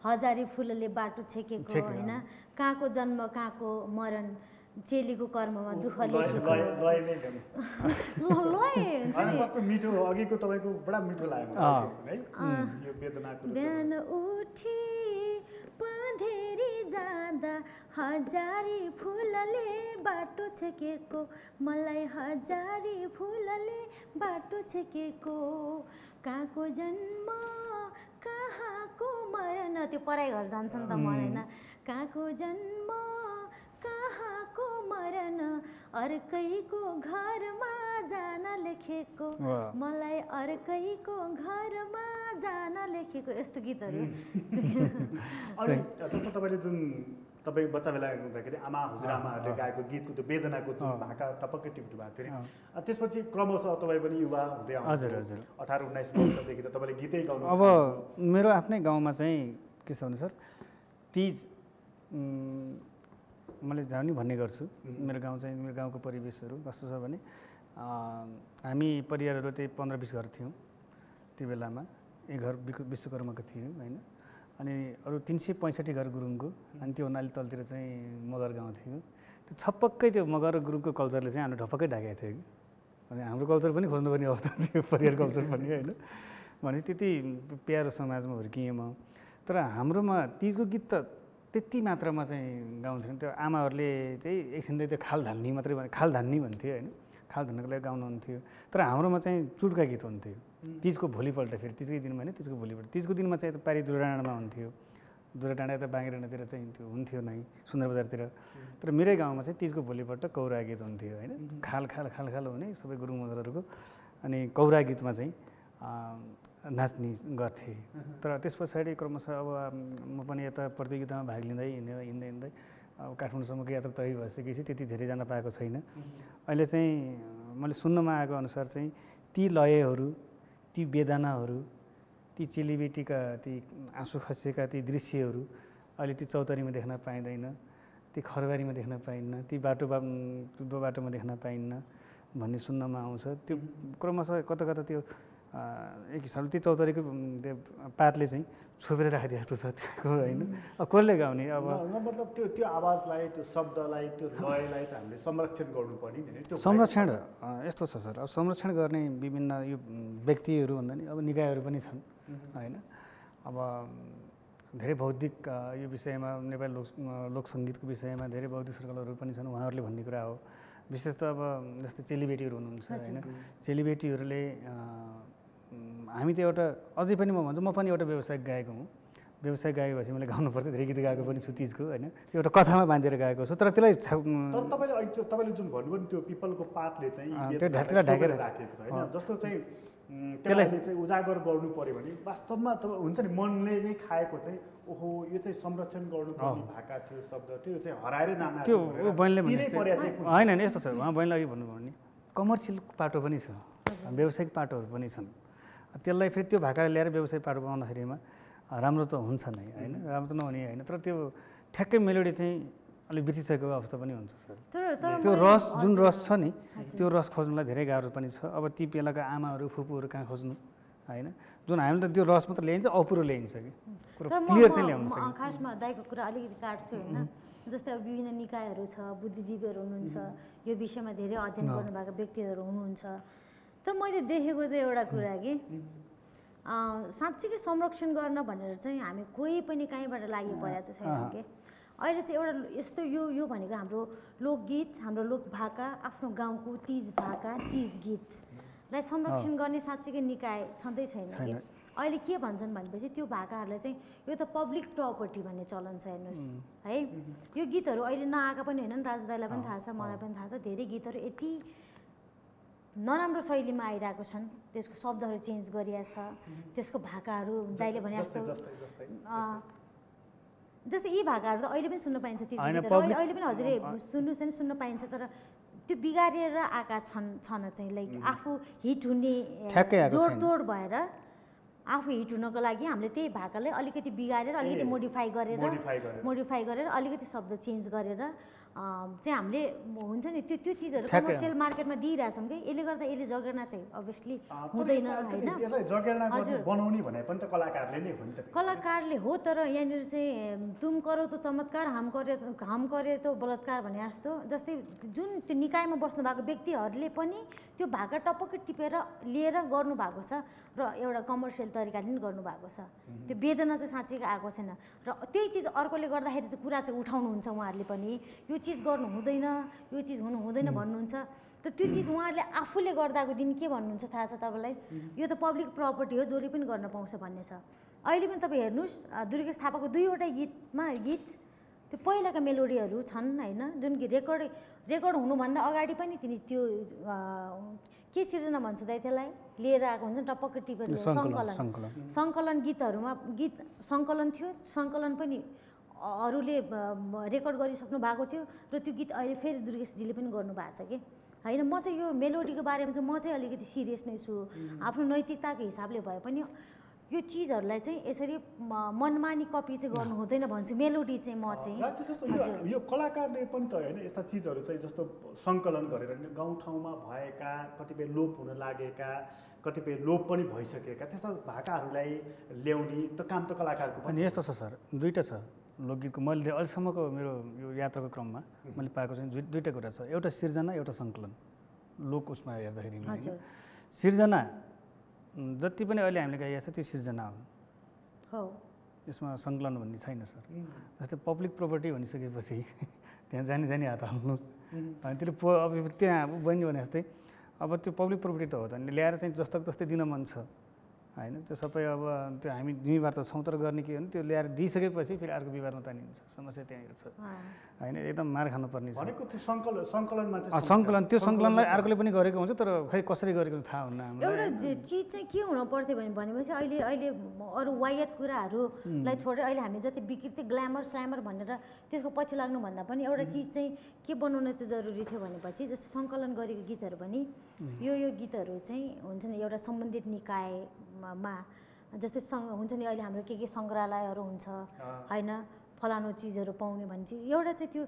हजारी फुलले बाटो छेकेको होइन, कहाँको जन्म कहाँको मरण, चेलीको कर्ममा दुःख लेखेको। मिठो अघिको तपाईँको बडा मिठो लाग्यो बिहान उठी पँधेरी जाँदा हजारी फुलले बाटो छेकेको, मलाई हजारी फुलले बाटो छेकेको, कहाँको जन्म कहाँको मरण, त्यो पराई घर जान्छन् त मरेन, कहाँको जन्म कहाँको मरण, अर्कैको घरमा जान लेखेको, मलाई अर्कैको घरमा जान लेखेको, यस्तो गीतहरू। जस्तो तपाईँले जुन तपाईँ बच्चा बेला हुँदाखेरि हजुरआमाहरूले गाएको गीतको त्यो वेदनाको जुन भाका टपक्कै टिप्नु भएको थियो, त्यसपछि क्रमशः तपाईँ पनि युवा हुँदै आउनु 18-19 वर्षदेखि त तपाईँले गीतै गाउनु। अब मेरो आफ्नै गाउँमा चाहिँ के छ भने सर, तीज मैले जाने भन्ने गर्छु। मेरो गाउँ चाहिँ, मेरो गाउँको परिवेशहरू कस्तो छ भने हामी परिवारहरू त्यही 15-20 घर थियौँ त्यो बेलामा। एक घर विश्वकर्माको थियो होइन, अनि अरू 365 घर गुरुङको, अनि त्यो हुनाले तलतिर चाहिँ मगर गाउँ थियो। त्यो छपक्कै त्यो मगर गुरुङको कल्चरले चाहिँ हाम्रो ढपक्कै ढाकेको थियो कि अनि हाम्रो कल्चर पनि खोज्नुपर्ने अवस्था थियो, परिवार कल्चर पनि होइन। भने त्यति प्यारो समाजमा हुर्किएँ म। तर हाम्रोमा तिजको गीत त त्यति मात्रामा चाहिँ गाउँथेन। त्यो आमाहरूले चाहिँ एकछिनले त्यो खाल धान्ने मात्रै खाल धान्ने भन्थ्यो होइन, खाल धान्नको लागि गाउनुहुन्थ्यो। तर हाम्रोमा चाहिँ चुड्का गीत हुन्थ्यो तिजको भोलिपल्ट, फेरि तिजकै दिनमा होइन, तिजको भोलिपल्ट। तिजको दिनमा चाहिँ पारी दुराडाँडामा हुन्थ्यो, दुराडाँडा यता बाँगेडाँडातिर चाहिँ त्यो हुन्थ्यो नै, सुन्दर बजारतिर। तर मेरै गाउँमा चाहिँ तिजको भोलिपल्ट कौरा गीत हुन्थ्यो होइन, खाल खाल खाल खाल हुने सबै गुरुङ मगरहरूको। अनि कौरा गीतमा चाहिँ नाच्ने गर्थे। तर त्यस पछाडि क्रमशः अब म पनि यता प्रतियोगितामा भाग लिँदै हिँड्दै अब काठमाडौँसम्मको यात्रा तय भइसकेपछि त्यति धेरै जान पाएको छैन। अहिले चाहिँ मैले सुन्नमा आएको अनुसार चाहिँ ती लयहरू, ती वेदनाहरू, ती चेलीबेटीका ती आँसु खसेका ती दृश्यहरू अहिले ती चौतारीमा देख्न पाइँदैन, ती खरबारीमा देख्न पाइन्न, ती दो बाटोमा देख्न पाइन्न भन्ने सुन्नमा आउँछ। त्यो क्रमशः कता कता त्यो एक हिसाबले त्यो चौतारीको पातले चाहिँ छोपेर राखिदिएको जस्तो छ त्यहाँको होइन। अब कसले गाउने अब मतलब त्यो आवाजलाई, त्यो शब्दलाई, त्यो लयलाई त हामीले संरक्षण गर्नुपर्ने नि। त्यो संरक्षण यस्तो छ सर, अब संरक्षण गर्ने विभिन्न यो व्यक्तिहरू भन्दा नि अब निकायहरू पनि छन् होइन। अब धेरै बौद्धिक यो विषयमा नेपाली लोकसङ्गीतको विषयमा धेरै बौद्धिक सर्कलहरू पनि छन्, उहाँहरूले भन्ने कुरा हो। विशेष त अब जस्तै चेलीबेटीहरू हुनुहुन्छ होइन, चेलीबेटीहरूले हामी त एउटा अझै पनि म भन्छु, म पनि एउटा व्यावसायिक गायक हुँ। व्यावसायिक गायक भएपछि मैले गाउनु पर्थ्यो, धेरै गीत गाएको पनि छु तिजको होइन, त्यो एउटा कथामा बाँधेर गाएको छु। तर त्यसलाई तपाईँले जुन भन्नुभयो नि त्यो पिपलको पातले चाहिँ त्यो ढाकेर राखेको छ होइन, जस्तो चाहिँ त्यसलाई चाहिँ उजागर गर्नु पर्यो भने वास्तवमा त हुन्छ नि, मनले नै खाएको चाहिँ ओहो यो चाहिँ संरक्षण गर्नुपर्ने भाका थियो शब्द, त्यो चाहिँ हराएर जान त्यो बहिनीले भने होइन होइन यस्तो छ। उहाँ बहिनीले अघि भन्नुभयो भने कमर्सियल पाटो पनि छ, व्यावसायिक पाटोहरू पनि छन्। त्यसलाई फेरि त्यो भाका ल्याएर व्यावसायिक पाटो बनाउँदाखेरिमा राम्रो त हुन्छ नै होइन, राम्रो त नहुने होइन। तर त्यो ठ्याक्कै मेलोडी चाहिँ अलिक बिर्सिसकेको अवस्था पनि हुन्छ सर। त्यो रस जुन रस छ नि, त्यो रस खोज्नुलाई धेरै गाह्रो पनि छ। अब ती बेलाका आमाहरू फुपूहरू कहाँ खोज्नु होइन, जुन हामीले त त्यो रस मात्र ल्याइन्छ, अपुरो ल्याइन्छ कि क्लियर चाहिँ ल्याउनु सक्छ। खासमा दाइको कुरा अलिकति काट्छु होइन, जस्तै अब विभिन्न निकायहरू छ, बुद्धिजीवीहरू हुनुहुन्छ, यो विषयमा धेरै अध्ययन गर्नुभएको व्यक्तिहरू हुनुहुन्छ। तर मैले देखेको चाहिँ एउटा कुरा कि साँच्चीकै संरक्षण गर्न भनेर चाहिँ हामी कोही पनि कहीँबाट लागिपरेको चाहिँ छैन कि। अहिले चाहिँ एउटा यस्तो यो भनेको हाम्रो लोकगीत, हाम्रो लोकभाका, आफ्नो गाउँको तिज भाका, तिज गीतलाई संरक्षण गर्ने साँच्चीकै निकाय छँदै छैन कि। अहिले के भन्छन् भनेपछि त्यो भाकाहरूलाई चाहिँ यो त पब्लिक प्रपर्टी भन्ने चलन छ हेर्नुहोस् है। यो गीतहरू अहिले नआएका पनि होइनन्, राजु दाइलाई पनि थाहा छ, मलाई पनि थाहा छ, धेरै गीतहरू यति नराम्रो शैलीमा आइरहेको छन्, त्यसको शब्दहरू चेन्ज गरिएको छ, त्यसको भाकाहरू दाइले भने जस्तो जस्तै यी भाकाहरू त अहिले पनि सुन्न पाइन्छ, अहिले पनि हजुरले सुन्नुहोस् नि सुन्न पाइन्छ। तर त्यो बिगारेर आएका छन् चाहिँ लाइक आफू हिट हुने जोडतोड भएर आफू हिट हुनको लागि हामीले त्यही भाकालाई अलिकति बिगारेर अलिकति मोडिफाई गरेर अलिकति शब्द चेन्ज गरेर चाहिँ हामीले हुन्छ नि त्यो चिजहरू कमर्सियल मार्केटमा दिइरहेछौँ कि। यसले गर्दा यसले जगेर्ना चाहिँ अभियसली हुँदैन होइन। बनाउने भने पनि त कलाकारले नै हो नि त, कलाकारले हो। तर यहाँनिर चाहिँ तुम करो त चमत्कार, हम करे त बलात्कार भने जस्तो, जस्तै जुन त्यो निकायमा बस्नु भएको व्यक्तिहरूले पनि त्यो भाका टपक्कै टिपेर लिएर गर्नुभएको छ र एउटा कमर्सियल तरिकाले पनि गर्नुभएको छ। त्यो वेदना चाहिँ साँच्चैको आएको छैन र त्यही चिज अर्कोले गर्दाखेरि चाहिँ कुरा चाहिँ उठाउनुहुन्छ उहाँहरूले पनि, यो चिज गर्नु हुँदैन, यो चिज हुनु हुँदैन भन्नुहुन्छ। त त्यो चिज उहाँहरूले आफूले गर्दाको दिन के भन्नुहुन्छ थाहा छ तपाईँलाई, यो त पब्लिक प्रपर्टी हो, जसले पनि गर्न पाउँछ भन्ने छ। अहिले पनि तपाईँ हेर्नुहोस् दुर्गेश थापाको दुईवटा गीत त्यो पहिलाका मेलोडीहरू छन् होइन, जुन कि रेकर्ड हुनुभन्दा अगाडि पनि तिनी त्यो के सिर्जना भन्छ दाइ त्यसलाई लिएर आएको हुन्छ टपक्क टिपेर सङ्कलन गीतहरूमा गीत सङ्कलन थियो, सङ्कलन पनि अरूले रेकर्ड गरिसक्नु भएको थियो र त्यो गीत अहिले फेरि दुर्गेशजीले पनि गर्नुभएको छ कि होइन। म चाहिँ यो मेलोडीको बारेमा चाहिँ म चाहिँ अलिकति सिरियस नै छु, आफ्नो नैतिकताको हिसाबले भए पनि यो चिजहरूलाई चाहिँ यसरी मनमानी कपी चाहिँ गर्नु हुँदैन भन्छु। मेलोडी चाहिँ म चाहिँ यो कलाकारले पनि त होइन यस्ता चिजहरू चाहिँ जस्तो सङ्कलन गरेर गाउँठाउँमा भएका कतिपय लोप हुन लागेका, कतिपय लोप पनि भइसकेका त्यस्ता भाकाहरूलाई ल्याउने त काम त कलाकारको पनि। यस्तो छ सर, दुईवटा छ लोकगीतको। मैले अहिलेसम्मको मेरो यो यात्राको क्रममा मैले पाएको चाहिँ दुईवटा कुरा छ, एउटा सिर्जना एउटा सङ्कलन। लोक उसमा हेर्दाखेरि हैन हजुर सिर्जना जति पनि अहिले हामीले गाइएको छ त्यो सिर्जना हो हो यसमा सङ्कलन भन्ने छैन सर जस्तै पब्लिक प्रोपर्टी भनिसकेपछि त्यहाँ जानी हात हाल्नु अनि त्यसले अब त्यहाँ अब बहिनी भने जस्तै अब त्यो पब्लिक प्रोपर्टी त हो त अनि ल्याएर चाहिँ जस्तो जस्तै दिन मन छ हैन त्यो सबै अब त्यो हामी जिम्मेवार त छौँ तर गर्ने के हो भने त्यो ल्याएर दिइसकेपछि फेरि अर्को विवादमा तानिन्छ समस्या त्यहाँनिर छ हैन एकदम मार खानुपर्ने छ भनेको त्यो सङ्कलनमा चाहिँ सङ्कलन त्यो सङ्कलनलाई अर्कोले पनि गरेको हुन्छ तर खै कसरी गरेको थाहा हुन्न हामीलाई एउटा चिज चाहिँ के हुन पर्थ्यो भनेपछि अहिले अरू वायत कुराहरूलाई छोडेर अहिले हामी जति विकृति ग्ल्यामर स्ल्यामर भनेर त्यसको पछि लाग्नुभन्दा पनि एउटा चिज चाहिँ के बनाउन चाहिँ जरुरी थियो भनेपछि जस्तै सङ्कलन गरेको गीतहरू पनि यो गीतहरू चाहिँ हुन्छ नि एउटा सम्बन्धित निकायमा जस्तै हुन्छ नि अहिले हाम्रो के सङ्ग्रहालयहरू हुन्छ होइन फलानु चिजहरू पाउने भने चाहिँ एउटा चाहिँ त्यो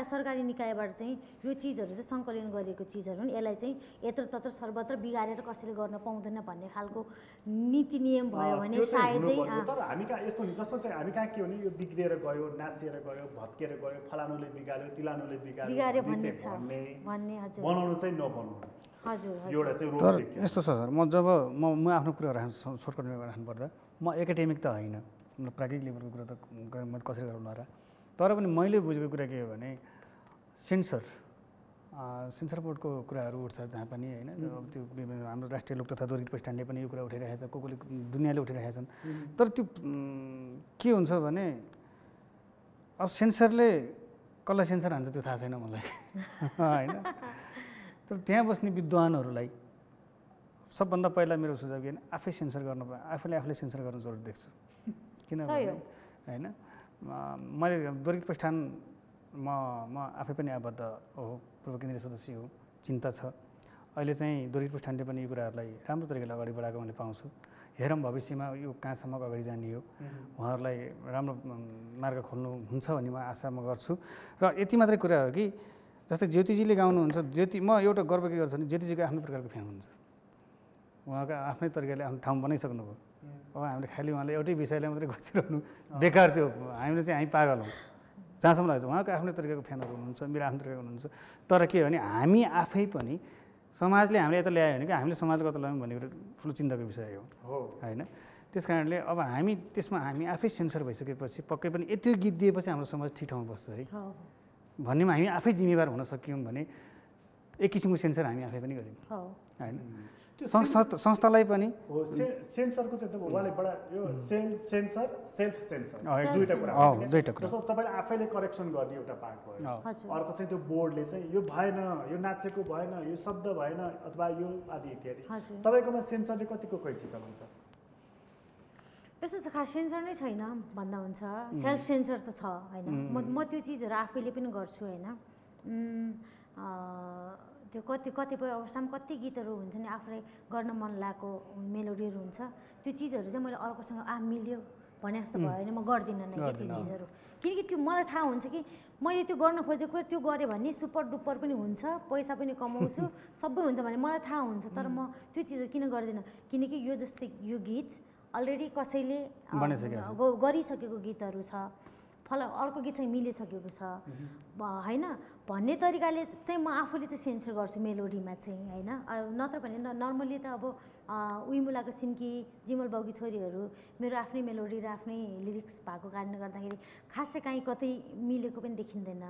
सरकारी निकायबाट चाहिँ यो चिजहरू चाहिँ सङ्कलन गरिएको चिजहरू नि यसलाई चाहिँ यत्र तत्र सर्वत्र बिगारेर कसैले गर्न पाउँदैन भन्ने खालको नीति नियम भयो भने सायदै तर हामी कहाँ यस्तो हुन्छ जस्तो चाहिँ हामी कहाँ के हो भने यो बिग्रिएर गयो नासिएर गयो भत्केर गयो फलानुले बिगार्यो तिलानुले बिगार्यो भन्ने हजुर बनाउनु चाहिँ नबनाउनु हजुर एउटा चाहिँ तर यस्तो छ सर म जब म आफ्नो कुरा सर्टकटमा राख्नुपर्दा म एकाडेमिक त होइन मतलब प्राज्ञिक लेभलको कुरा त म कसरी गरौँ र तर पनि मैले बुझेको कुरा के हो भने सेन्सर बोर्डको कुराहरू उठ्छ जहाँ पनि होइन अब त्यो हाम्रो राष्ट्रिय लोक तथा दोहोरित प्रतिष्ठानले पनि यो कुरा उठाइरहेको छ कसले दुनियाँले उठाइरहेका छन् तर त्यो के हुन्छ भने अब सेन्सरले कसलाई सेन्सर हान्छ त्यो थाहा छैन मलाई होइन तर त्यहाँ बस्ने विद्वानहरूलाई सबभन्दा पहिला मेरो सुझाव के भने आफै सेन्सर गर्नु आफूले सेन्सर गर्न जरुरी देख्छु किनभने होइन मैले दोहोरित प्रतिष्ठान म आफै पनि आबद्ध हो पूर्व केन्द्रीय सदस्य हो चिन्ता छ अहिले चाहिँ दोहोरित प्रतिष्ठानले पनि यो कुराहरूलाई राम्रो तरिकाले अगाडि बढाएको मैले पाउँछु हेरौँ भविष्यमा यो कहाँसम्म अगाडि जाने हो उहाँहरूलाई राम्रो मार्ग खोल्नु हुन्छ भन्ने म आशा म गर्छु र यति मात्रै कुरा हो कि जस्तै ज्योतिजीले गाउनुहुन्छ म एउटा गर्व के गर्छु भने ज्योतिजीको आफ्नै प्रकारको फ्यान हुन्छ उहाँको आफ्नै तरिकाले आफ्नो ठाउँ बनाइसक्नुभयो अब हामीले खालि उहाँले एउटै विषयलाई मात्रै गरिरहनु बेकार त्यो हामीले चाहिँ हामी पागल हौँ जहाँसम्म लाग्छ उहाँको आफ्नै तरिकाको फ्यानहरू हुनुहुन्छ मेरो आफ्नो तरिकाको हुनुहुन्छ तर के हो भने हामी आफै पनि समाजले हामीले यता ल्यायो भने कि हामीले समाजले कता ल्यायौँ भन्ने कुरा ठुलो चिन्ताको विषय हो होइन त्यस कारणले अब हामी आफै सेन्सर भइसकेपछि पक्कै पनि यति गीत दिएपछि हाम्रो समाज ठिक ठाउँमा बस्छ है भन्नेमा हामी आफै जिम्मेवार हुन सक्यौँ भने एक किसिमको सेन्सर हामी आफै पनि गर्यौँ होइन संस्थालाई पनि सेन्सरको चाहिँ उहाँले बडा यो सेन्सर सेल्फ सेन्सर दुईवटा कुरा जस्तो तपाईँले आफैले करेक्सन गर्ने एउटा पार्ट भयो अर्को चाहिँ त्यो बोर्डले चाहिँ यो भएन यो नाचेको भएन यो शब्द भएन अथवा यो आदि इत्यादि तपाईँकोमा सेन्सरले कतिको कैँची चलाउँछ यस्तो छ खास सेन्सर नै छैन भन्दा हुन्छ सेल्फ सेन्सर त छ होइन म त्यो चिजहरू आफैले पनि गर्छु होइन त्यो कतिपय अवस्थामा कति गीतहरू हुन्छ नि आफूलाई गर्न मन लागेको मेलोडीहरू हुन्छ त्यो चिजहरू चाहिँ मैले अर्कोसँग मिल्यो भने जस्तो भयो भने म गर्दिनँ नै त्यो चिजहरू किनकि त्यो मलाई थाहा हुन्छ कि मैले त्यो गर्न खोजेको कुरा त्यो गरेँ भने सुपर डुपर पनि हुन्छ पैसा पनि कमाउँछु सबै हुन्छ भने मलाई थाहा हुन्छ तर म त्यो चिजहरू किन गर्दिनँ किनकि यो जस्तै यो गीत अलरेडी कसैले गरिसकेको गीतहरू छ अर्को गीत चाहिँ मिलिसकेको छ होइन भन्ने तरिकाले चाहिँ म आफूले चाहिँ सेन्सर गर्छु मेलोडीमा चाहिँ होइन नत्र भने नर्मली त अब उइमुलाको सिन्की जिमल बाउकी छोरीहरू मेरो आफ्नै मेलोडी र आफ्नै लिरिक्स भएको कारणले गर्दाखेरि खासै काहीँ कतै मिलेको पनि देखिँदैन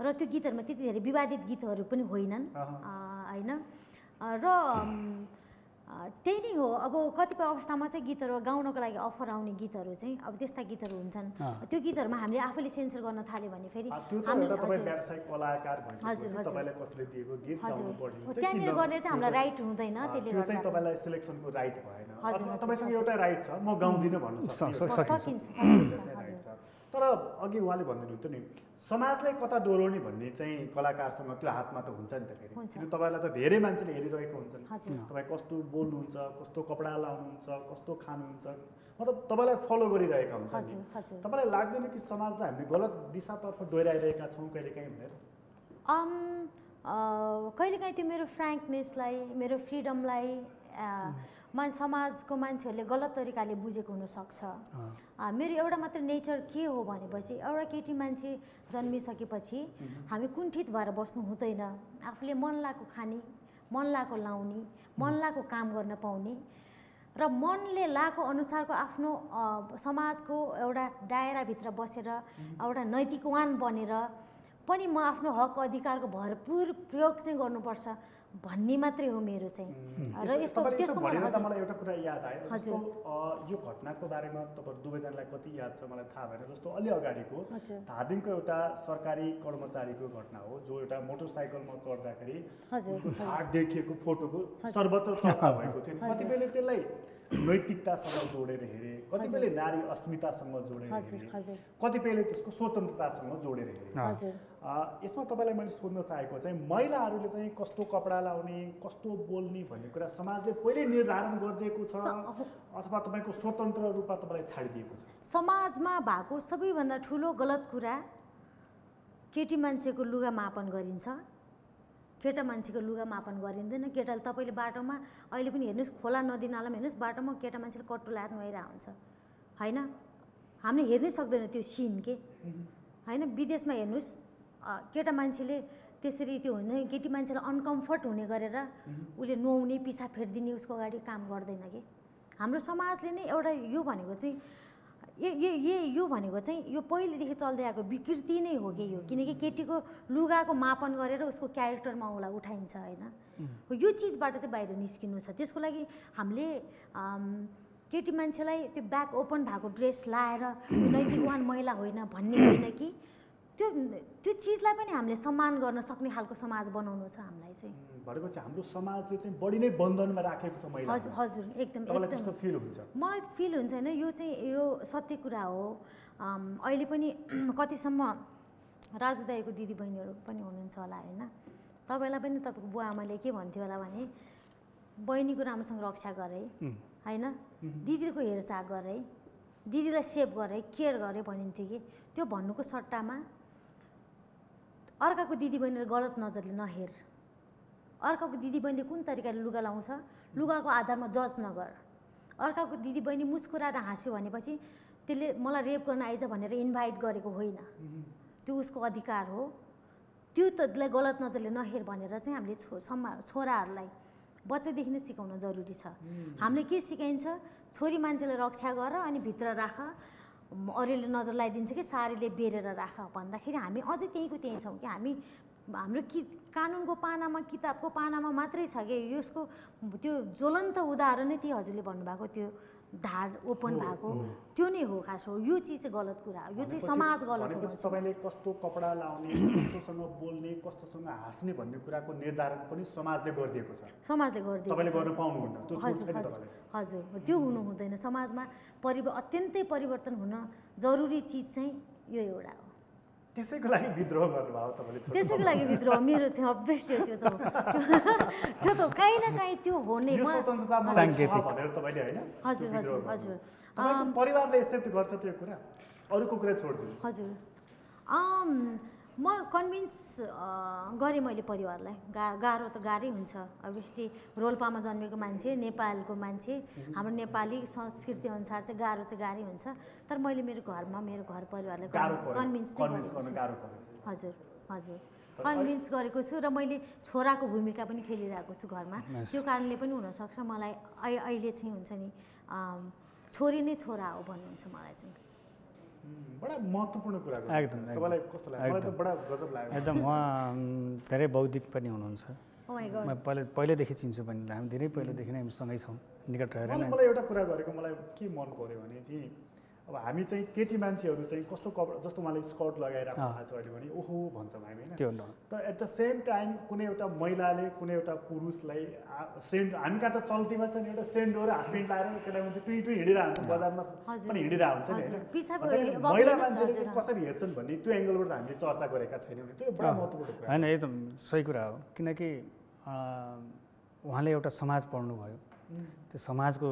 र त्यो गीतहरूमा त्यति धेरै विवादित गीतहरू पनि होइनन् होइन र त्यही नै हो अब कतिपय अवस्थामा चाहिँ गीतहरू गाउनको लागि अफर आउने गीतहरू चाहिँ अब त्यस्ता गीतहरू हुन्छन् त्यो गीतहरूमा हामीले आफूले सेन्सर गर्न थाल्यो भने फेरि त्यहाँनिर गर्ने चाहिँ हामीलाई राइट हुँदैन त्यसले गर्दा तर अघि उहाँले भन्नुहुन्थ्यो नि समाजलाई कता डोराउने भन्ने चाहिँ कलाकारसँग त्यो हातमा त हुन्छ नि त फेरि किन तपाईँलाई त धेरै मान्छेले हेरिरहेको हुन्छ नि तपाईँ कस्तो बोल्नुहुन्छ कस्तो कपडा लाउनुहुन्छ कस्तो खानुहुन्छ मतलब तपाईँलाई फलो गरिरहेका हुन्छ नि तपाईँलाई लाग्दैन कि समाजलाई हामीले गलत दिशातर्फ डोराइरहेका छौँ कहिलेकाहीँ भनेर कहिलेकाहीँ त्यो मेरो फ्रेङ्कनेसलाई मेरो फ्रिडमलाई समाजको मान्छेहरूले गलत तरिकाले बुझेको हुनसक्छ मेरो एउटा मात्र नेचर के हो भनेपछि एउटा केटी मान्छे जन्मिसकेपछि हामी कुण्ठित भएर बस्नु हुँदैन आफूले मन लागेको खाने मन लाएको लाउने, मन लाएको काम गर्न पाउने र मनले लाएको अनुसारको आफ्नो समाजको एउटा दायराभित्र बसेर एउटा नैतिकवान बनेर पनि म आफ्नो हक अधिकारको भरपुर प्रयोग चाहिँ गर्नुपर्छ भन्ने मात्रै हो मेरो चाहिँ। र यसको भनेर त मलाई एउटा कुरा याद आयो। जस्तो यो घटनाको बारेमा तपाईहरु दुवैजनालाई कति याद छ मलाई थाहा भएन। जस्तो अलि अगाडिको धादिङको एउटा सरकारी कर्मचारीको घटना हो, जो एउटा मोटरसाइकलमा चढ्दाखेरि ढाड देखिएको फोटोको सर्वत्र चर्चा भएको थियो। कतिपयले त्यसलाई नैतिकतासँग जोडेर हेरे, कतिपयले नारी अस्मितासँग जोडेर हेरे, कतिपयले त्यसको स्वतन्त्रतासँग जोडेर हेरे। यसमा तपाईँलाई मैले सोध्न चाहेको चाहिँ महिलाहरूले चाहिँ कस्तो कपडा लाउने, कस्तो बोल्ने भन्ने कुरा समाजले पहिले निर्धारण गरिदिएको छ अथवा तपाईँको स्वतन्त्र रूपमा तपाईँलाई छाडिदिएको छ? समाजमा भएको सबैभन्दा ठुलो गलत कुरा केटी मान्छेको लुगा मापन गरिन्छ, केटा मान्छेको लुगा मापन गरिँदैन। केटाले तपाईँले बाटोमा अहिले पनि हेर्नुहोस्, खोला नदी नालामा हेर्नुहोस्, बाटोमा केटा मान्छेले कट्टु लाएर नुहाइरहेको हुन्छ होइन, हामीले हेर्नै सक्दैन त्यो सिन के होइन। विदेशमा हेर्नुहोस्, केटा मान्छेले त्यसरी त्यो हुने, केटी मान्छेलाई अनकम्फर्ट हुने गरेर उसले नुहाउने, पिसाब फेरिदिने, उसको अगाडि काम गर्दैन कि। हाम्रो समाजले नै एउटा यो भनेको चाहिँ यो भनेको चाहिँ यो पहिलेदेखि चल्दै आएको विकृति नै हो कि यो, किनकि केटीको लुगाको मापन गरेर उसको क्यारेक्टरमा उसलाई उठाइन्छ होइन। यो चिजबाट चाहिँ बाहिर निस्किनु छ। त्यसको लागि हामीले केटी मान्छेलाई त्यो ब्याक ओपन भएको ड्रेस लाएर नैतिकवान महिला होइन भन्ने होइन कि, त्यो चिजलाई पनि हामीले सम्मान गर्न सक्ने खालको समाज बनाउनु छ हामीलाई चाहिँ। भनेपछि हाम्रो समाजले चाहिँ बढी नै बन्धनमा राखेको छ महिला। हजुर हजुर, एकदम एकदम फिल हुन्छ। मलाई फिल हुन्छ होइन, यो चाहिँ यो सत्य कुरा हो। अहिले पनि कतिसम्म राजु दाईको दिदीबहिनीहरू पनि हुनुहुन्छ होला होइन, तपाईँलाई पनि तपाईँको बुवा आमाले के भन्थ्यो होला भने बहिनीको राम्रोसँग रक्षा गरे होइन, दिदीको हेरचाह गरे, दिदीलाई सेभ गरे, केयर गरे भनिन्थ्यो कि। त्यो भन्नुको सट्टामा अर्काको दिदीबहिनीले गलत नजरले नहेर, अर्काको दिदीबहिनीले कुन तरिकाले लुगा लाउँछ लुगाको आधारमा जज नगर। अर्काको दिदीबहिनी मुस्कुराएर हाँस्यो भनेपछि त्यसले मलाई रेप गर्न आइज भनेर इन्भाइट गरेको होइन, त्यो उसको अधिकार हो। त्यो त्यसलाई गलत नजरले नहेर भनेर चाहिँ हामीले छोराहरूलाई बच्चादेखि नै सिकाउन जरुरी छ। हामीले के सिकाइन्छ, छोरी मान्छेलाई रक्षा गर अनि भित्र राख, अरूले नजर लगाइदिन्छ कि सारीले बेरेर राख भन्दाखेरि हामी अझै त्यहीँको त्यहीँ छौँ कि। हाम्रो कानुनको पानामा, किताबको पानामा मात्रै छ कि यसको त्यो ज्वलन्त उदाहरण नै त्यही हजुरले भन्नुभएको त्यो धाड ओपन भएको त्यो नै हो खास हो। यो चिज चाहिँ गलत कुरा हो, यो चाहिँ समाज गलत हो। तपाईँले कस्तो कपडा लाउने, कस्तोसँग बोल्ने, कस्तोसँग हाँस्ने भन्ने कुराको निर्धारण पनि समाजले गरिदिएको छ। समाजले गरिदिएको तपाईँले गर्न पाउनुहुन्न, त्यो छुट छैन तपाईँलाई। हजुर, त्यो हुनु हुँदैन। समाजमा अत्यन्तै परिवर्तन हुन जरुरी चिज चाहिँ यो एउटा हो। त्यसैको लागि विद्रोह गर्नुभयो तपाईँले? त्यसैको लागि विद्रोह मेरो चाहिँ अभ्यस्त हो। त्यो त काहीँ न काहीँ त्यो हो नै भनेर तपाईँले होइन? हजुर हजुर हजुर। तपाईँको परिवारले एक्सेप्ट गर्छ त्यो कुरा? अरूको कुरा छोडिदिनु। हजुर, म कन्भिन्स गरेँ मैले परिवारलाई। गाह्रो त गाह्रै हुन्छ अभियसली, रोल्पामा जन्मेको मान्छे, नेपालको मान्छे, हाम्रो नेपाली संस्कृति अनुसार चाहिँ गाह्रो चाहिँ गाह्रै हुन्छ। तर मैले मेरो घरमा मेरो घर परिवारलाई कन्भिन्स हजुर हजुर कन्भिन्स गरेको छु र मैले छोराको भूमिका पनि खेलिरहेको छु घरमा। त्यो कारणले पनि हुनसक्छ मलाई अहिले चाहिँ हुन्छ नि छोरी नै छोरा हो भन्नुहुन्छ मलाई चाहिँ। बडा महत्त्वपूर्ण कुरा एकदम। तपाईँलाई कस्तो लाग्यो? मलाई त बडा गजब लाग्यो एकदम। उहाँ धेरै बौद्धिक पनि हुनुहुन्छ। म पहिलेदेखि चिन्छु पनि, हामी धेरै पहिलेदेखि नै हामी सँगै छौँ, निकट रहेर। मलाई एउटा कुरा गरेको मलाई के मन पर्यो भने चाहिँ अब हामी चाहिँ केटी मान्छेहरू चाहिँ कस्तो कपडा, जस्तो उहाँले स्कर्ट लगाइरहेको थाहा छ अहिले भने ओहो भन्छौँ हामी होइन। त एट द सेम टाइम कुनै एउटा महिलाले कुनै एउटा पुरुषलाई हामी कहाँ त चल्तीमा छ नि एउटा सेन्डो र हाफ प्यान्ट लगाएर केटा मान्छे टुई टुई हिँडिरहेको हुन्छ, बजारमा पनि हिँडिरहेको हुन्छ नि होइन। महिला मान्छेले चाहिँ कसरी हेर्छन् भन्ने त्यो एङ्गलबाट हामीले चर्चा गरेका छैनौँ। त्यो बडा महत्त्वपूर्ण कुरा होइन, एकदम सही कुरा हो। किनकि उहाँले एउटा समाज पढ्नुभयो, त्यो समाजको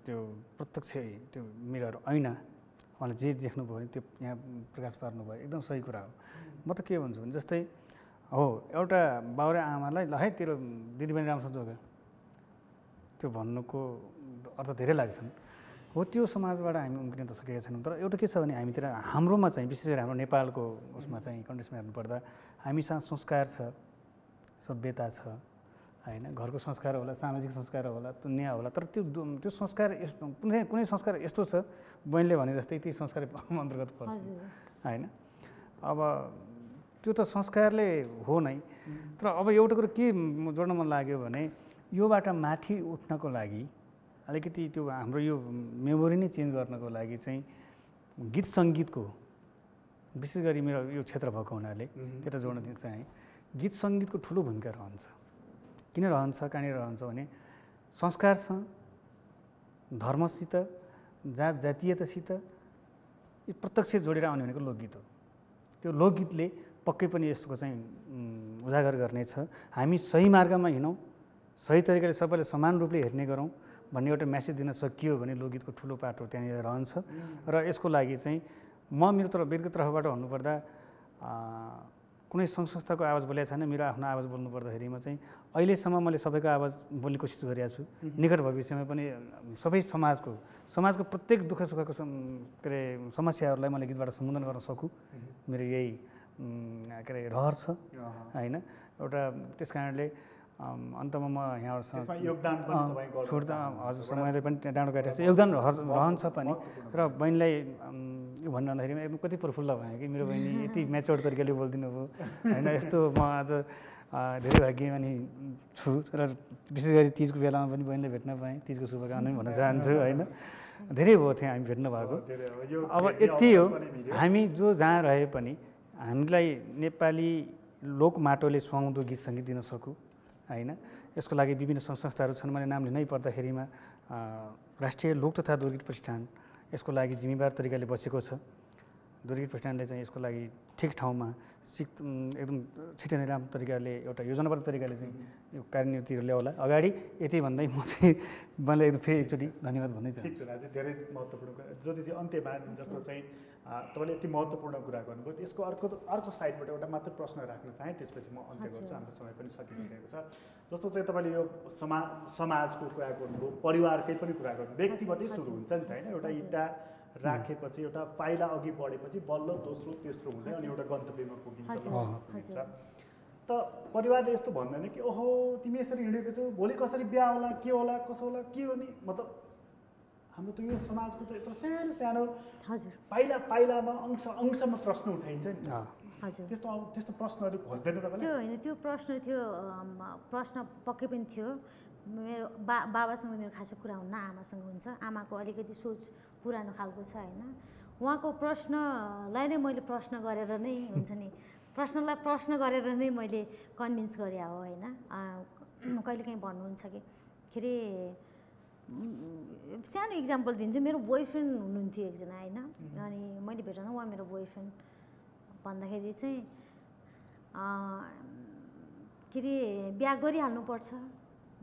त्यो प्रत्यक्ष त्यो मिरर ऐना उहाँले जे देख्नुभयो भने त्यो यहाँ प्रकाश पार्नुभयो, एकदम सही कुरा हो। म त के भन्छु भने जस्तै हो एउटा बाउरे आमालाई ल है तेरो दिदीबहिनी राम्रोसँग जोग, त्यो भन्नुको अर्थ धेरै लाग्छन्। हो त्यो समाजबाट हामी उम्किन त सकेका छैनौँ। तर एउटा के छ भने हामीतिर हाम्रोमा चाहिँ विशेष गरी हाम्रो नेपालको उसमा चाहिँ कन्डिसनमा हेर्नुपर्दा हामीसँग संस्कार छ, सभ्यता छ होइन, घरको संस्कार होला, सामाजिक संस्कार होला, तुन्या होला, तर त्यो संस्कार कुनै संस्कार यस्तो छ बहिनीले भने जस्तै ती संस्कार अन्तर्गत पर्छ होइन। अब त्यो त संस्कारले हो नै, तर अब एउटा कुरो के जोड्न मन लाग्यो भने योबाट माथि उठ्नको लागि अलिकति त्यो हाम्रो यो मेमोरी नै चेन्ज गर्नको लागि चाहिँ गीत सङ्गीतको, विशेष गरी मेरो यो क्षेत्र भएको हुनाले त्यता जोड्न दिन चाहेँ। गीत सङ्गीतको ठुलो भूमिका रहन्छ। किन रहन्छ, कहाँनिर रहन्छ भने संस्कारसँग, धर्मसित, जात जातीयतासित यो प्रत्यक्ष जोडेर आउने भनेको लोकगीत हो। त्यो लोकगीतले पक्कै पनि यसको चाहिँ उजागर गर्नेछ। हामी सही मार्गमा हिँडौँ, सही तरिकाले सबैले समान रूपले हेर्ने गरौँ भन्ने एउटा मेसेज दिन सकियो भने लोकगीतको ठुलो पाटो त्यहाँनिर रहन्छ। र यसको लागि चाहिँ म मेरो व्यक्तिगत तर्फबाट भन्नुपर्दा कुनै सङ्घ संस्थाको आवाज बोलेको छैन, मेरो आफ्नो आवाज बोल्नु पर्दाखेरिमा चाहिँ अहिलेसम्म मैले सबैको आवाज बोल्ने कोसिस गरेको छु। निकट भविष्यमा पनि सबै समाजको प्रत्येक दुःख सुखको के अरे समस्याहरूलाई मैले गीतबाट सम्बोधन गर्न सकूँ, मेरो यही के अरे रहर छ होइन। एउटा त्यस कारणले अन्तमा म यहाँहरूसँग योगदान छोड्दा हजुर समयले पनि डाँडो काटेको छ, योगदान रहन्छ पनि। र बहिनीलाई यो भन्दाखेरि एकदम कति प्रफुल्ल भयो कि मेरो बहिनी यति म्याच्योर्ड तरिकाले बोलिदिनु भयो होइन। यस्तो म आज धेरै भाग्यमानी छु। र विशेष गरी तिजको बेलामा पनि बहिनीलाई भेट्न पाएँ, तिजको शुभकामना पनि भन्न चाहन्छु होइन। धेरै भयो थियो हामी भेट्न भएको। अब यति हो, हामी जो जहाँ रहे पनि हामीलाई नेपाली लोक माटोले सुहाउँदो गीत सङ्गीत दिन सकूँ होइन। यसको लागि विभिन्न सङ्घ संस्थाहरू छन्। मैले नाम लिनै पर्दाखेरिमा राष्ट्रिय लोक तथा दुर्गीत प्रतिष्ठान यसको लागि जिम्मेवार तरिकाले बसेको छ। दुर्गीत प्रतिष्ठानले चाहिँ यसको लागि ठिक ठाउँमा एकदम छिटो नै राम्रो तरिकाले एउटा योजनाबद्ध तरिकाले चाहिँ यो कार्यनीतिहरू ल्याउला अगाडि। यति भन्दै म चाहिँ मैले एकदम फेरि एकचोटि धन्यवाद भन्नै चाहन्छु। ठिक छ दाजु, धेरै महत्त्वपूर्ण कुरा ज्योतिजी अन्त्यमा जस्तो चाहिँ तपाईँले यति महत्त्वपूर्ण कुरा गर्नुभयो। त्यसको अर्को साइडबाट एउटा मात्र प्रश्न राख्न चाहेँ, त्यसपछि म अन्त्य गर्छु, हाम्रो समय पनि सकिसकेको छ। जस्तो चाहिँ तपाईँले यो समाजको कुरा गर्नुभयो, परिवारकै पनि कुरा गर्नुभयो, व्यक्तिबाटै सुरु हुन्छ नि त होइन। एउटा इँटा राखेपछि, एउटा पाइला अघि बढेपछि बल्ल दोस्रो तेस्रो हुँदै अनि एउटा गन्तव्यमा पुगिन्छ। त परिवारले यस्तो भन्दैन कि ओहो तिमी यसरी हिँडेको छौ, भोलि कसरी बिहा होला, के होला, कसो होला, के हो नि। मतलब हाम्रो त यो समाजको त यत्रो सानो सानो पाइलामा अंशमा प्रश्न उठाइन्छ नि। त्यस्तो प्रश्नहरू खोज्दैन तपाईँले? त्यो होइन, त्यो प्रश्न थियो, प्रश्न पक्कै पनि थियो। मेरो बाबासँग मेरो खासै कुरा हुन्न, आमासँग हुन्छ। आमाको अलिकति सोच पुरानो खालको छ होइन। उहाँको प्रश्नलाई नै मैले प्रश्न गरेर नै हुन्छ नि, प्रश्नलाई प्रश्न गरेर नै मैले कन्भिन्स गरे हो होइन। कहिलेकाहीँ भन्नुहुन्छ कि के अरे सानो इक्जाम्पल दिन्छु। मेरो बोयफ्रेन्ड हुनुहुन्थ्यो एकजना होइन, अनि मैले भेटेन उहाँ मेरो बोयफ्रेन्ड भन्दाखेरि चाहिँ के अरे बिहा गरिहाल्नुपर्छ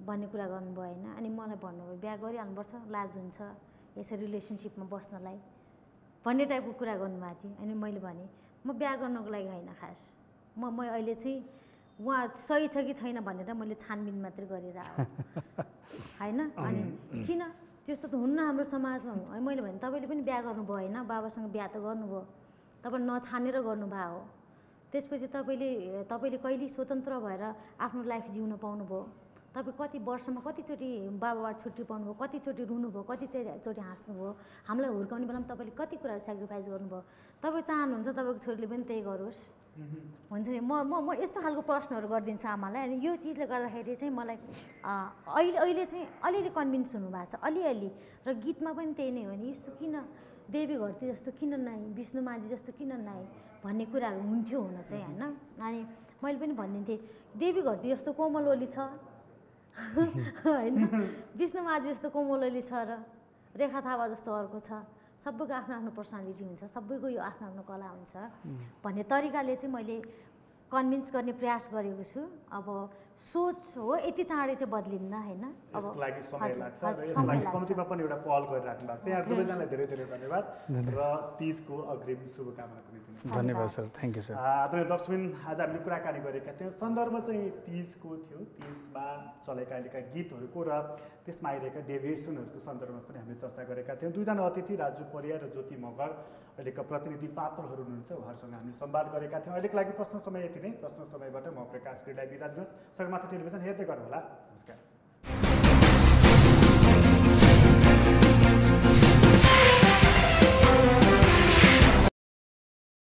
भन्ने कुरा गर्नुभयो होइन। अनि मलाई भन्नुभयो बिहा गरिहाल्नुपर्छ, लाज हुन्छ यसरी रिलेसनसिपमा बस्नलाई भन्ने टाइपको कुरा गर्नुभएको थियो। अनि मैले भने म बिहा गर्नको लागि होइन, खास म अहिले चाहिँ उहाँ सही छ कि छैन भनेर मैले छानबिन मात्रै गरेर होइन। अनि किन त्यस्तो त हुन्न हाम्रो समाजमा। अनि मैले भने तपाईँले पनि बिहा गर्नुभयो होइन, बाबासँग बिहा त गर्नुभयो, तपाईँ नछानेर गर्नुभएको हो। त्यसपछि तपाईँले कहिले स्वतन्त्र भएर आफ्नो लाइफ जिउन पाउनुभयो? तपाईँ कति वर्षमा कतिचोटि बाबाबाट छुट्टी पाउनुभयो, कतिचोटि रुनुभयो, कतिचोटि हाँस्नुभयो, हामीलाई हुर्काउने बेलामा तपाईँले कति कुराहरू सेक्रिफाइस गर्नुभयो। तपाईँ चाहनुहुन्छ तपाईँको छोरीले पनि त्यही गरोस् हुन्छ नि। म यस्तो खालको प्रश्नहरू गरिदिन्छु आमालाई। अनि यो चिजले गर्दाखेरि चाहिँ मलाई अहिले चाहिँ अलिअलि कन्भिन्स हुनुभएको छ, अलिअलि। र गीतमा पनि त्यही नै हो नि, यस्तो किन देवी घरती जस्तो किन नाइ, विष्णु माझी जस्तो किन नाइ भन्ने कुराहरू हुन्थ्यो हुन चाहिँ होइन। अनि मैले पनि भनिदिन्थेँ देवी घरती जस्तो कोमल ओली छ होइन, विष्णु माझी जस्तो कोमल ओली छ, र रेखा थापा जस्तो अर्को छ। सबैको आफ्नो आफ्नो पर्सनालिटी हुन्छ, सबैको यो आफ्नो आफ्नो कला हुन्छ भन्ने तरिकाले चाहिँ मैले कन्भिन्स गर्ने प्रयास गरेको छु। अब सोच हो यति चाँडै चाहिँ बदलिन्न होइन। अब यसको लागि समय लाग्छ र यसको लागि कम्तीमा पनि एउटा पहल गरिराख्नु भएको छ। यहाँ सबैजनालाई धेरै धेरै धन्यवाद र तिजको अग्रिम शुभकामना पनि दिनु। धन्यवाद सर, थ्याङ्क यू सर। आदरणीय दर्शकबिन, आज हामीले कुराकानी गरेका थियौँ, सन्दर्भ चाहिँ तिजको थियो, तिजमा चलेका अहिलेका गीतहरूको र त्यसमा आइरहेका डेभिएसनहरूको सन्दर्भमा पनि हामीले चर्चा गरेका थियौँ। दुईजना अतिथि राजु परिया र ज्योति मगर अहिलेका प्रतिनिधि पात्रहरू हुनुहुन्छ उहाँहरूसँग हामीले संवाद गरेका थियौँ। अहिलेको लागि प्रश्न समय यति नै। प्रश्न समयबाट म प्रकाश गिरीलाई बिदा दिनुहोस्। सगरमाथा टेलिभिजन हेर्दै गर्नुहोला। नमस्कार।